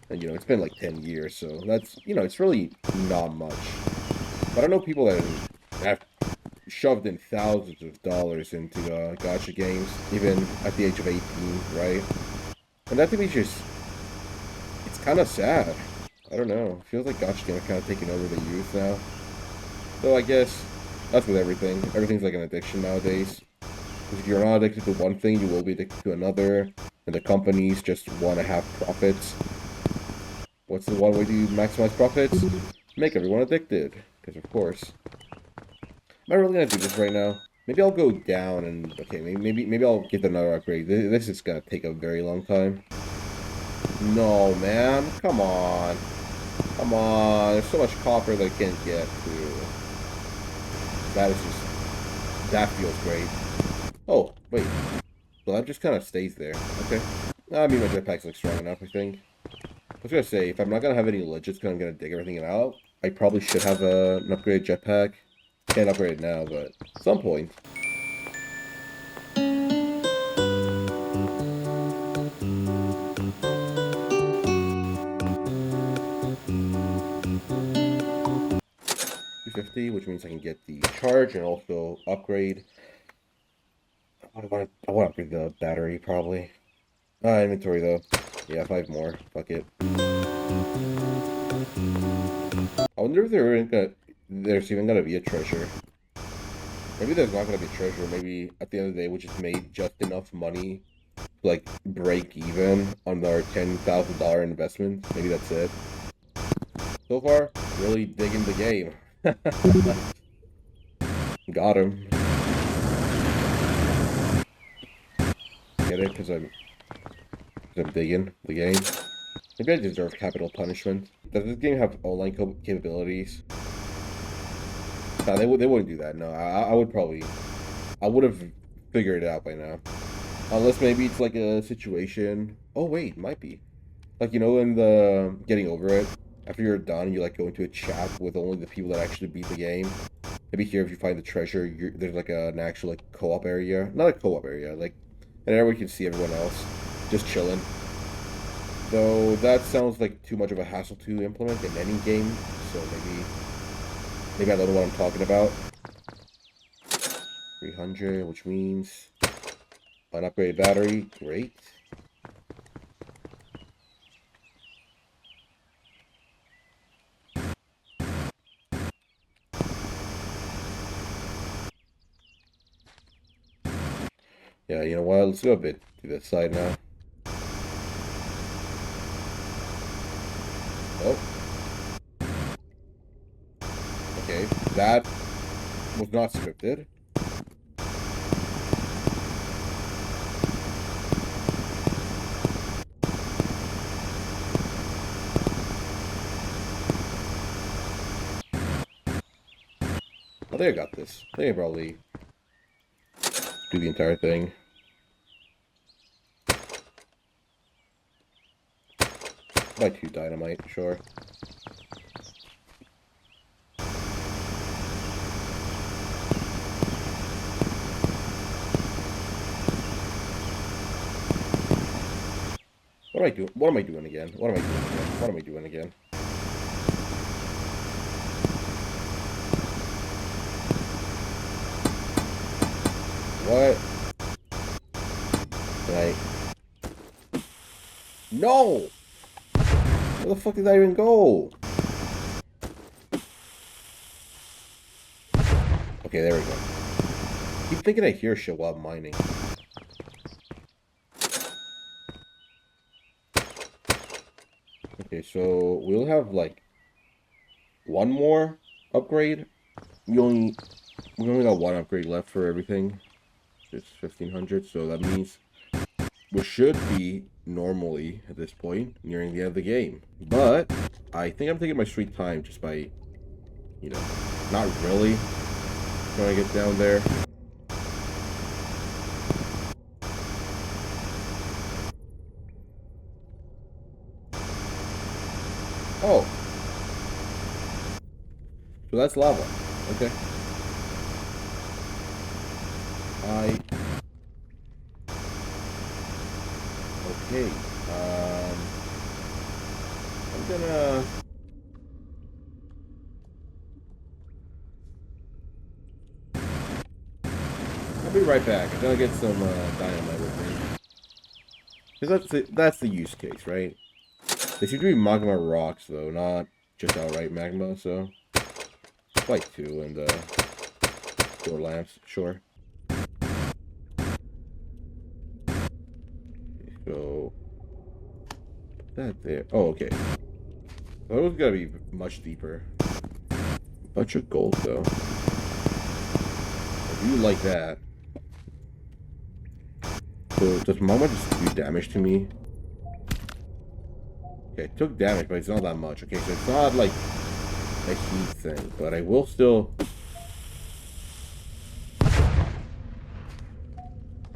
And it's been like 10 years, so that's it's really not much. But I know people that have shoved in thousands of dollars into gacha games, even at the age of 18, right? And that to me just, it's kind of sad. I don't know. It feels like gacha games are kind of taking over the youth now. Though I guess that's with everything. Everything's like an addiction nowadays. Because if you're not addicted to one thing, you will be addicted to another. And the companies just want to have profits. What's the one way to maximize profits? Make everyone addicted. Because of course. Am I really gonna do this right now? Maybe I'll go down and okay, maybe I'll get another upgrade. This is gonna take a very long time. No, man, come on, come on. There's so much copper that I can't get to. That feels great. Oh, wait. Well, that just kind of stays there. Okay. I mean, my jetpack's like strong enough, I think. I was gonna say, if I'm not gonna have any legits, because I'm gonna dig everything out, I probably should have an upgraded jetpack. Can't upgrade it now, but at some point. $250, which means I can get the charge and also upgrade. I want to upgrade the battery, probably. Inventory, though. Yeah, 5 more. Fuck it. I wonder if there's even gonna be a treasure. Maybe there's not gonna be a treasure. Maybe at the end of the day, we just made just enough money to, like, break even on our $10,000 investment. Maybe that's it. So far, really digging the game. Got him. Get it? Because I'm digging the game. Maybe I deserve capital punishment. Does this game have online capabilities? No, they wouldn't do that. No, I would have figured it out by now. Unless maybe it's like a situation. Oh wait, might be. Like in the getting over it. After you're done, you like go into a chat with only the people that actually beat the game. Maybe here, if you find the treasure, there's like an actual like co-op area. Not a co-op area, like an area where you can see everyone else just chilling. Though that sounds like too much of a hassle to implement in any game, so maybe I don't know what I'm talking about. 300, which means an upgraded battery. Great. Yeah, you know what? Let's go a bit to this side now. Oh. Okay, that was not scripted. I think I got this. I think I probably do the entire thing. Buy 2 dynamite, sure. What am I doing? What am I doing again? What am I doing again? What am I doing again? What? No! Where the fuck did that even go? Okay, there we go. I keep thinking I hear shit while I'm mining. Okay, so we'll have like one more upgrade. We only got one upgrade left for everything. It's 1500, so that means we should be normally at this point nearing the end of the game. But I think I'm taking my sweet time just by, not really trying to get down there. Oh. So that's lava. Okay. Okay. I'm gonna... I'll be right back. I'm gonna get some dynamite with me. Because that's the use case, right? They seem to be magma rocks, though, not just outright magma, so... Like 2 and, door lamps, sure. So... Put that there. Oh, okay. Well, it was gotta be much deeper. Bunch of gold, though. I do like that. So, does Mama just do damage to me? Okay, it took damage, but it's not that much. Okay, so it's not like a heat thing, but I will still...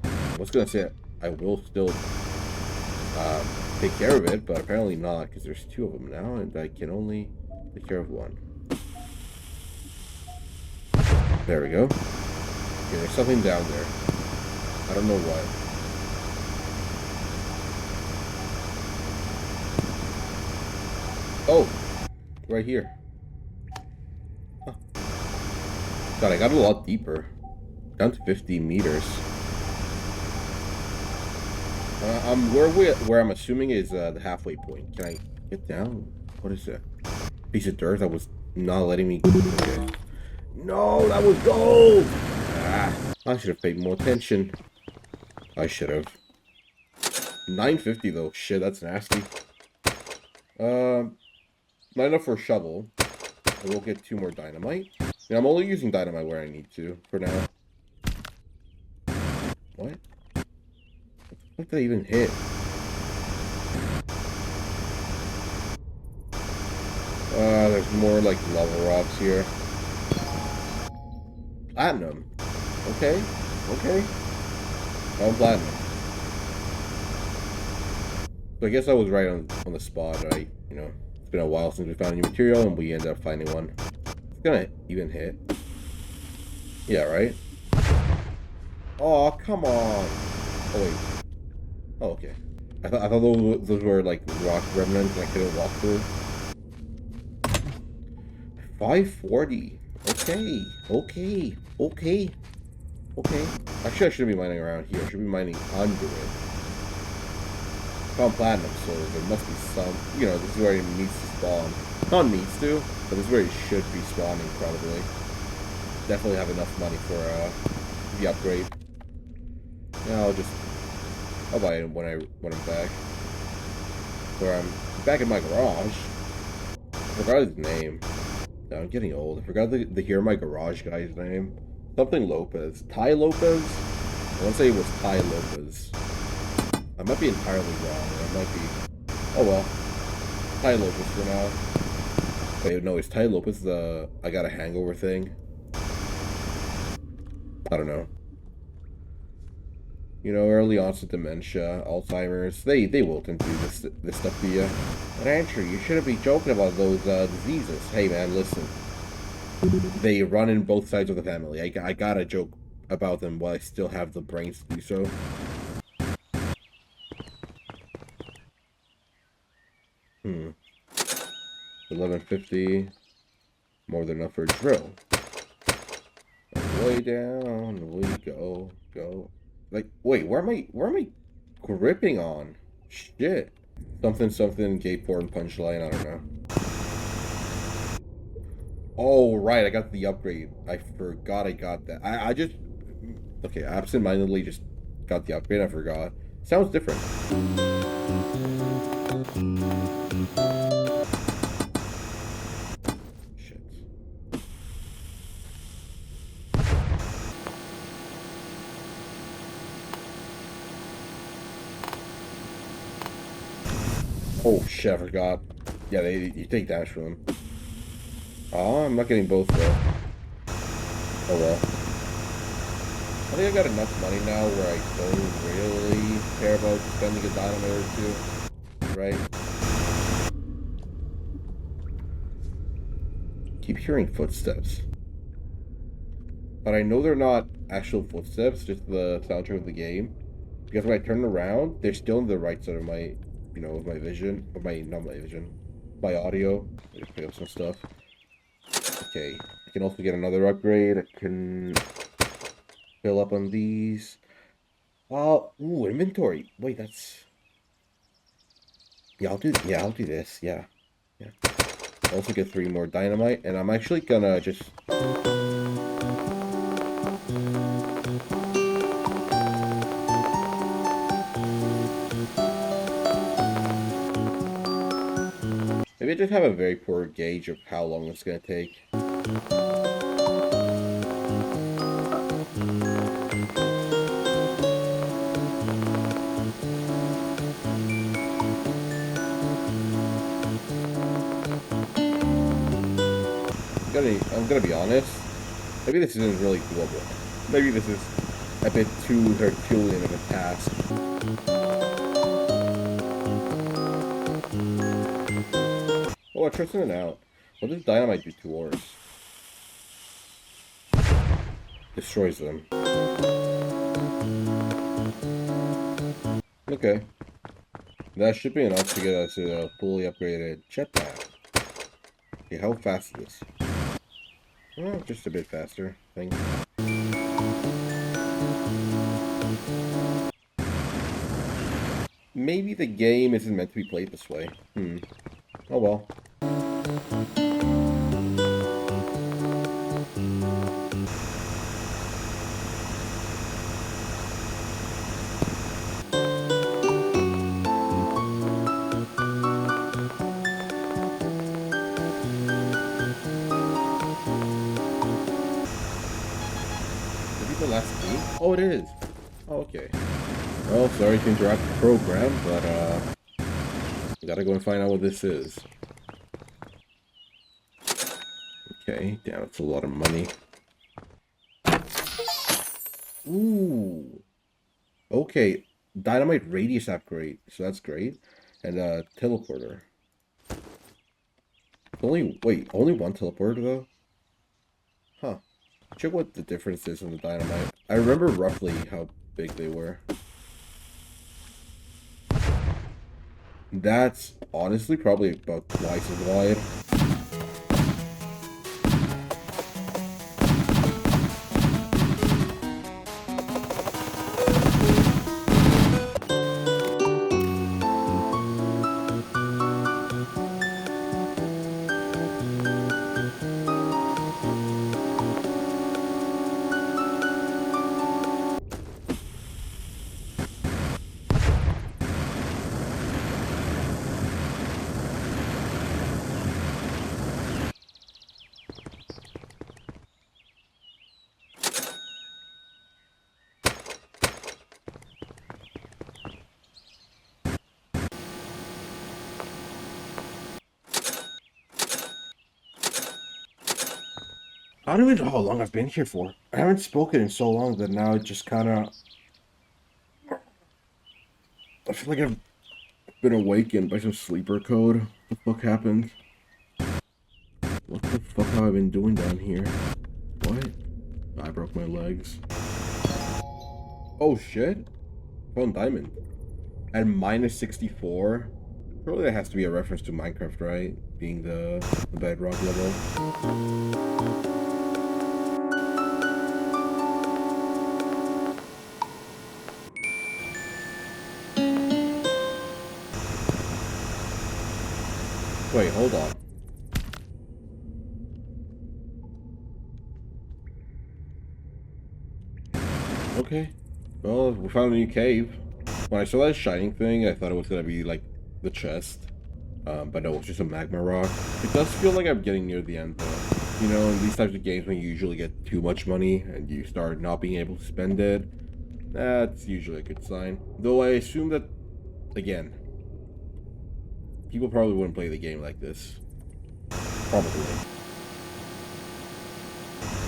I was gonna say I will still take care of it, but apparently not, because there's 2 of them now, and I can only take care of 1. There we go. Okay, there's something down there. I don't know what. Oh! Right here. Huh. God, I got a lot deeper. Down to 50 meters. Where I'm assuming is the halfway point. Can I get down? What is that? Piece of dirt that was not letting me... Okay. No, that was gold! Ah, I should have paid more attention. I should have. 950 though. Shit, that's nasty. Not enough for a shovel. I will get 2 more dynamite. And I'm only using dynamite where I need to for now. What? What did I even hit? There's more like lava rocks here. Platinum. Okay. Okay. Oh, platinum. So I guess I was right on the spot, right? You know, it's been a while since we found a new material, and we ended up finding one. It's gonna even hit. Yeah, right? Oh, come on. Oh, wait. Oh, okay. I thought those were like rock remnants and I couldn't walk through. 540. Okay. Okay. Okay. Okay. Actually, I shouldn't be mining around here. I should be mining under it. Found platinum, so there must be some... You know, this is where it needs to spawn. Not needs to, but this is where it should be spawning, probably. Definitely have enough money for the upgrade. Yeah, I'll buy it when I'm back. Where I'm back in my garage. I forgot his name. No, I'm getting old. I forgot the Here My Garage guy's name. Something Lopez. Ty Lopez? I want to say it was Ty Lopez. I might be entirely wrong. I might be... Oh well. Ty Lopez for now. Wait, no, is Ty Lopez the I got a hangover thing? I don't know. You know, early onset dementia, Alzheimer's, they will tend to do this stuff to you. But Antru, you shouldn't be joking about those diseases. Hey man, listen. They run in both sides of the family. I gotta joke about them while I still have the brains to do so. Hmm. 1150. More than enough for a drill. And way down we go. Like, wait, where am I gripping on? Shit. Something, gate port and punchline, I don't know. Oh, right, I got the upgrade. I forgot I got that. I just... Okay, absent-mindedly just got the upgrade, I forgot. Sounds different. Shit. Oh shit, I forgot. Yeah, you take damage from them. Oh, I'm not getting both though. Oh well. I think I got enough money now where I don't really care about spending a dynamite or 2. Right? Keep hearing footsteps. but I know they're not actual footsteps, just the soundtrack of the game. Because when I turn around, they're still on the right side of my, of my vision, not my vision, my audio. I just pick up some stuff. Okay, I can also get another upgrade. I can fill up on these. Ooh, inventory. Wait, that's... Yeah, I'll do this. Yeah. Also get 3 more dynamite, and I'm actually gonna just... Maybe I just have a very poor gauge of how long it's gonna take. I'm gonna be honest. Maybe this isn't really doable. Maybe this is a bit too Herculean of a task. Oh, I tried something out. What does dynamite do to ores? Destroys them. Okay. That should be enough to get us a fully upgraded jetpack. Okay, how fast is this? Oh, just a bit faster, I think. Maybe the game isn't meant to be played this way. Oh well. The last game? Oh, it is. Oh, okay. Well, sorry to interrupt the program, but we gotta go and find out what this is. Okay, damn, it's a lot of money. Ooh. Okay, dynamite radius upgrade, so that's great. And teleporter. Only one teleporter though? Huh. Check what the difference is in the dynamite. I remember roughly how big they were. That's honestly probably about twice as wide. I don't even know how long I've been here for. I haven't spoken in so long that now it just kind of... I feel like I've been awakened by some sleeper code. What the fuck happened? What the fuck have I been doing down here? What? I broke my legs. Oh shit. Found diamond. At minus 64? Surely that has to be a reference to Minecraft, right? Being the bedrock level. Wait, hold on. Okay. Well, we found a new cave. When I saw that shining thing, I thought it was gonna be like the chest. But no, it's just a magma rock. It does feel like I'm getting near the end though. You know, in these types of games when you usually get too much money and you start not being able to spend it, that's usually a good sign. Though I assume that, again, people probably wouldn't play the game like this. Probably.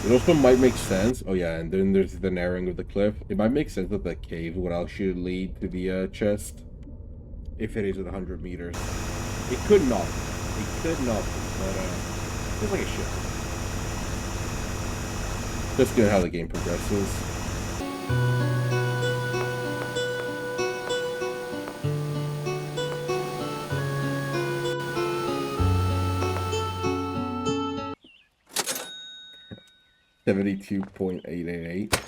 It also might make sense. Oh yeah, and then there's the narrowing of the cliff. It might make sense that the cave would actually lead to the chest. If it is at 100 meters. It could not. It could not, but feels like it should. Just good how the game progresses. $72.888.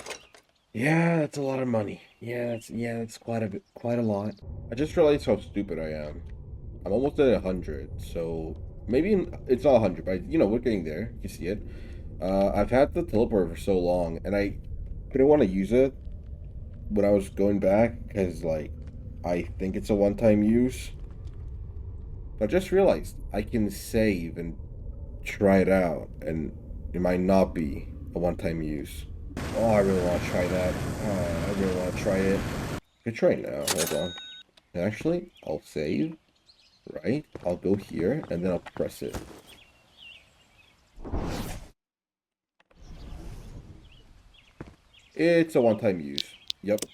Yeah, that's a lot of money. That's quite a lot. I just realized how stupid I am. I'm almost at 100, so maybe it's not 100, but we're getting there. You see it. I've had the teleporter for so long, and I didn't want to use it when I was going back because, like, I think it's a one-time use. But I just realized I can save and try it out, and it might not be a one-time use. Oh, I really want to try that. Oh, I really want to try it. I can try it now. Hold on. Actually, I'll save. Right? I'll go here, and then I'll press it. It's a one-time use. Yep.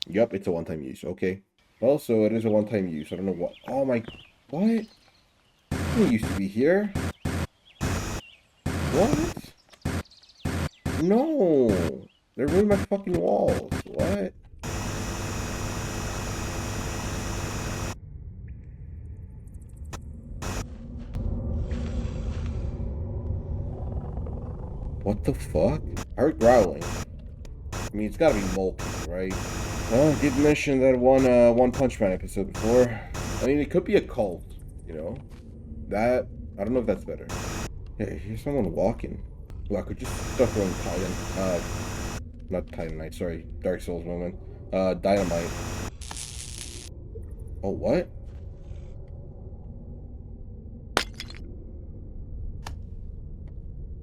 Yep, it's a one-time use. Okay. Well, so it is a one-time use. I don't know what. Oh my. What? It didn't used to be here. What? No. They ruined my fucking walls. What? What the fuck? I heard growling. I mean, it's gotta be multi, right? Well, I did mention that One Punch Man episode before. I mean, it could be a cult, you know? That, I don't know if that's better. Hey, here's someone walking. Well, I could just start throwing Titan, not Titanite, sorry, Dark Souls moment. Dynamite. Oh, what?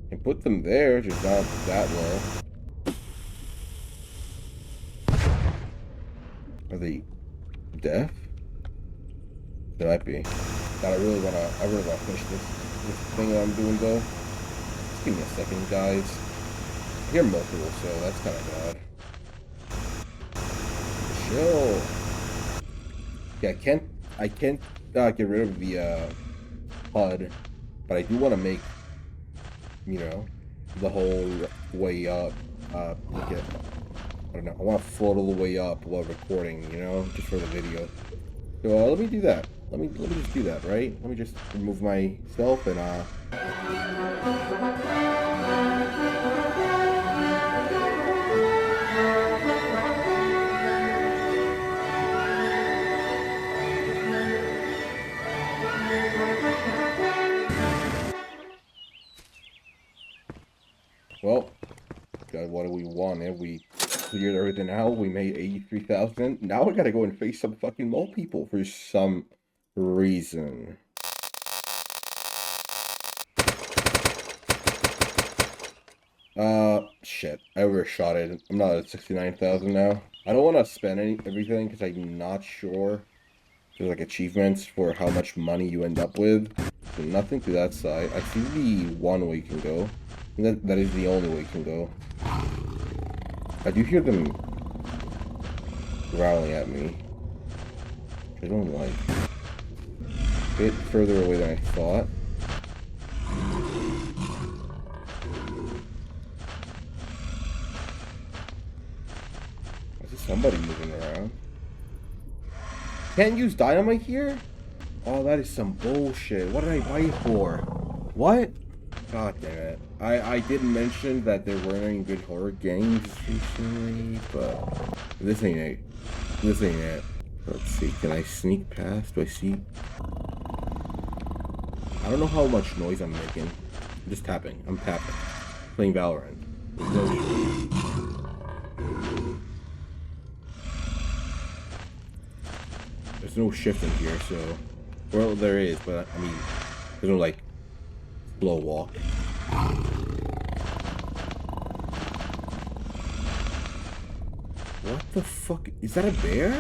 Can put them there, just not that low. Are they deaf? They might be. God, I really wanna finish this thing that I'm doing though. Just give me a second, guys. I hear multiple, so that's kind of bad. Chill. Yeah, I can't get rid of the HUD, but I do want to make, the whole way up. Look at, I don't know. I want to float all the way up while recording, just for the video. So let me do that. Let me just do that, right? Let me just remove myself and well, God, what do we want? We cleared everything out. We made 83,000. Now I gotta go and face some fucking mole people for some reason. Shit. I overshot it. I'm not at 69,000 now. I don't want to spend everything because I'm not sure. There's like achievements for how much money you end up with. So nothing to that side. I see the one way you can go. That is the only way you can go. I do hear them growling at me. Which I don't like. A bit further away than I thought. I see somebody moving around. Can't use dynamite here? Oh, that is some bullshit. What did I buy it for? What? God damn it. I did mention that there weren't any good horror games recently, but this ain't it. This ain't it. Let's see, can I sneak past? Do I see? I don't know how much noise I'm making. I'm just tapping. I'm tapping. Playing Valorant. There's no shift in here, so... Well, there is, but, I mean, there's no, like, slow walk. What the fuck? Is that a bear?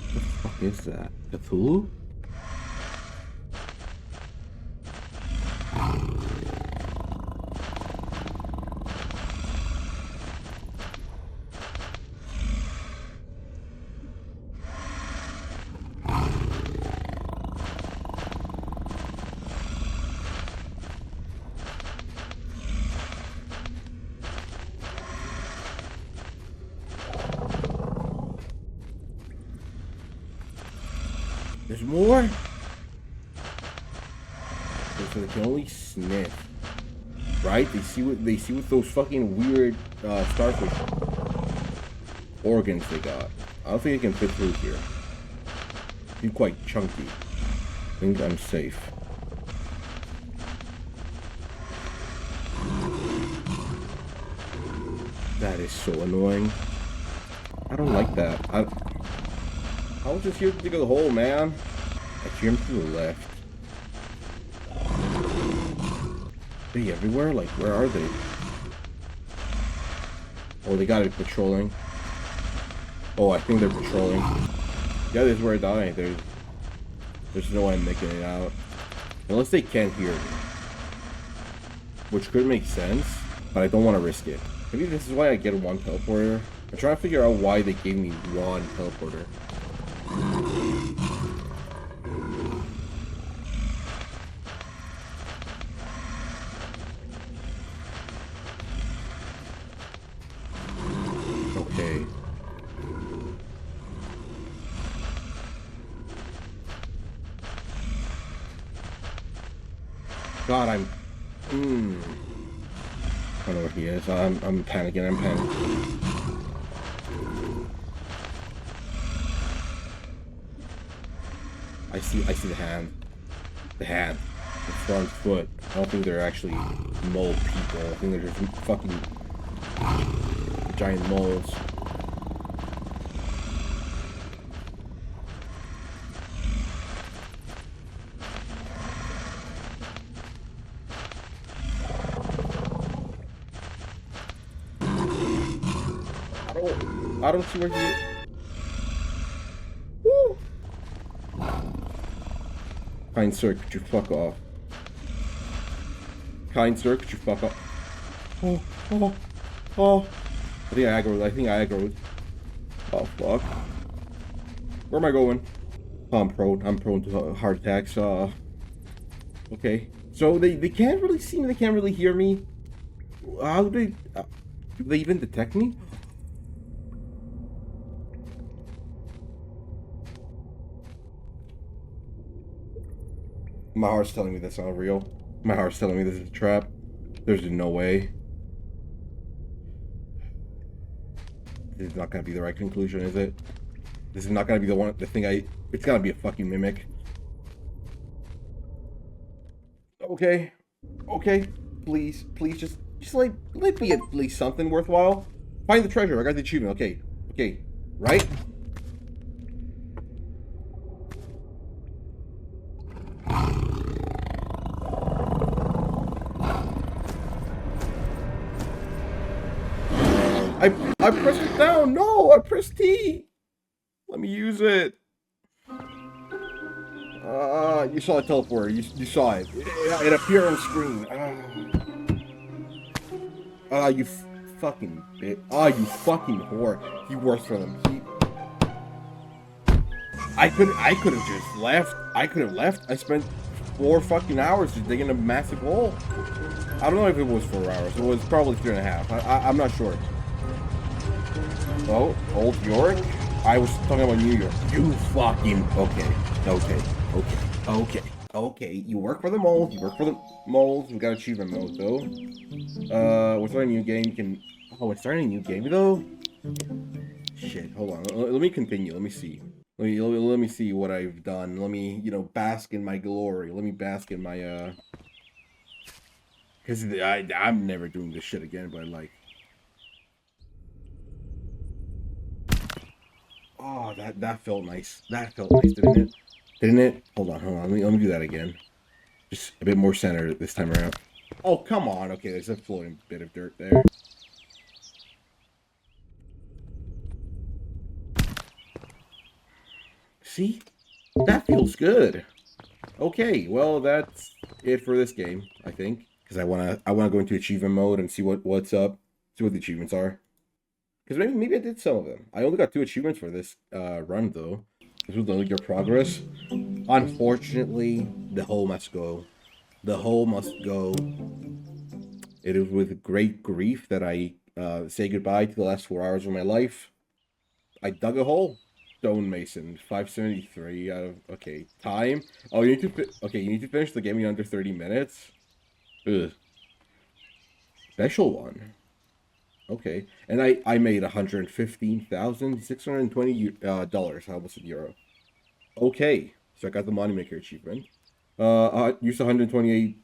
What the fuck is that? Cthulhu? There's more? Okay, so they can only sniff. Right? They see what those fucking weird starfish organs they got. I don't think it can fit through here. It's quite chunky. I think I'm safe. That is so annoying. I don't like that. I was just here to dig a hole, man. I hear him to the left. Are they everywhere? Like, where are they? Oh, they gotta be patrolling. Oh, I think they're patrolling. Yeah, this is where I die. There's no way I'm making it out. Unless they can't hear me. Which could make sense, but I don't want to risk it. Maybe this is why I get one teleporter. I'm trying to figure out why they gave me one teleporter. Okay. God, I don't know where he is. I'm panicking. I'm panicking. I see the hand. The hand. The front foot. I don't think they're actually mole people. I think they're just fucking giant moles. I don't see where he is. Woo! Kind sir, could you fuck off? Kind sir, could you fuck off? Oh. I think I aggroed. Oh, fuck. Where am I going? Oh, I'm prone to heart attacks. Okay. So they can't really see me, they can't really hear me. How do they even detect me? My heart's telling me that's not real. My heart's telling me this is a trap. There's no way. This is not gonna be the right conclusion, is it? This is not gonna be it's gonna be a fucking mimic. Okay. Please, just let me at least something worthwhile. Find the treasure. I got the achievement. Okay. Right? I pressed it down. No, I pressed T. Let me use it. You saw a teleporter. You saw it. It appeared on screen. You fucking bitch. You fucking whore. He works for them. I could have just left. I could have left. I spent 4 fucking hours just digging a massive hole. I don't know if it was 4 hours. It was probably 3.5. I'm not sure. Oh, Old York? I was talking about New York. You fucking... Okay. You work for the moles. We got achievement mode, though. We're starting a new game. we're starting a new game, though? Shit, hold on. Let me continue. Let me see. Let me see what I've done. Let me, bask in my glory. Let me bask in my, Because I'm never doing this shit again, but, like... Oh, that felt nice. That felt nice, didn't it? Hold on. Let me do that again. Just a bit more centered this time around. Oh, come on. Okay, there's a floating bit of dirt there. See? That feels good. Okay, well, that's it for this game, I think. Because I wanna go into achievement mode and see what's up. See what the achievements are. Because maybe I did some of them. I only got 2 achievements for this run, though. This was your progress. Unfortunately, the hole must go. The hole must go. It is with great grief that I say goodbye to the last 4 hours of my life. I dug a hole. stonemason. 573 out of... Okay, time? Oh, you need to... Okay, you need to finish the game in under 30 minutes? Ugh. Special one. Okay. And I made $115,620 almost a euro. Okay. So I got the Moneymaker achievement. I used 128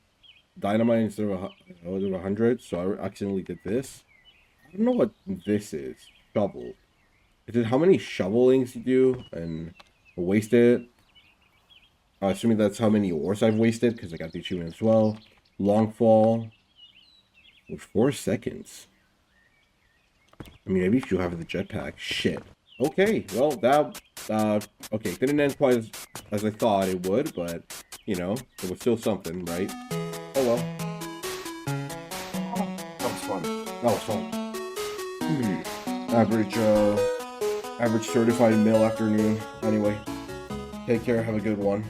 dynamite instead of 100, so I accidentally did this. I don't know what this is. Shovel. Is it how many shovelings you do and wasted? Assuming that's how many ores I've wasted, because I got the achievement as well. Long fall. With 4 seconds. I mean, maybe if you have the jetpack. Shit. Okay, well, that, okay, didn't end quite as I thought it would, but, you know, it was still something, right? Oh, well. That was fun. That was fun. Average certified male afternoon. Anyway, take care, have a good one.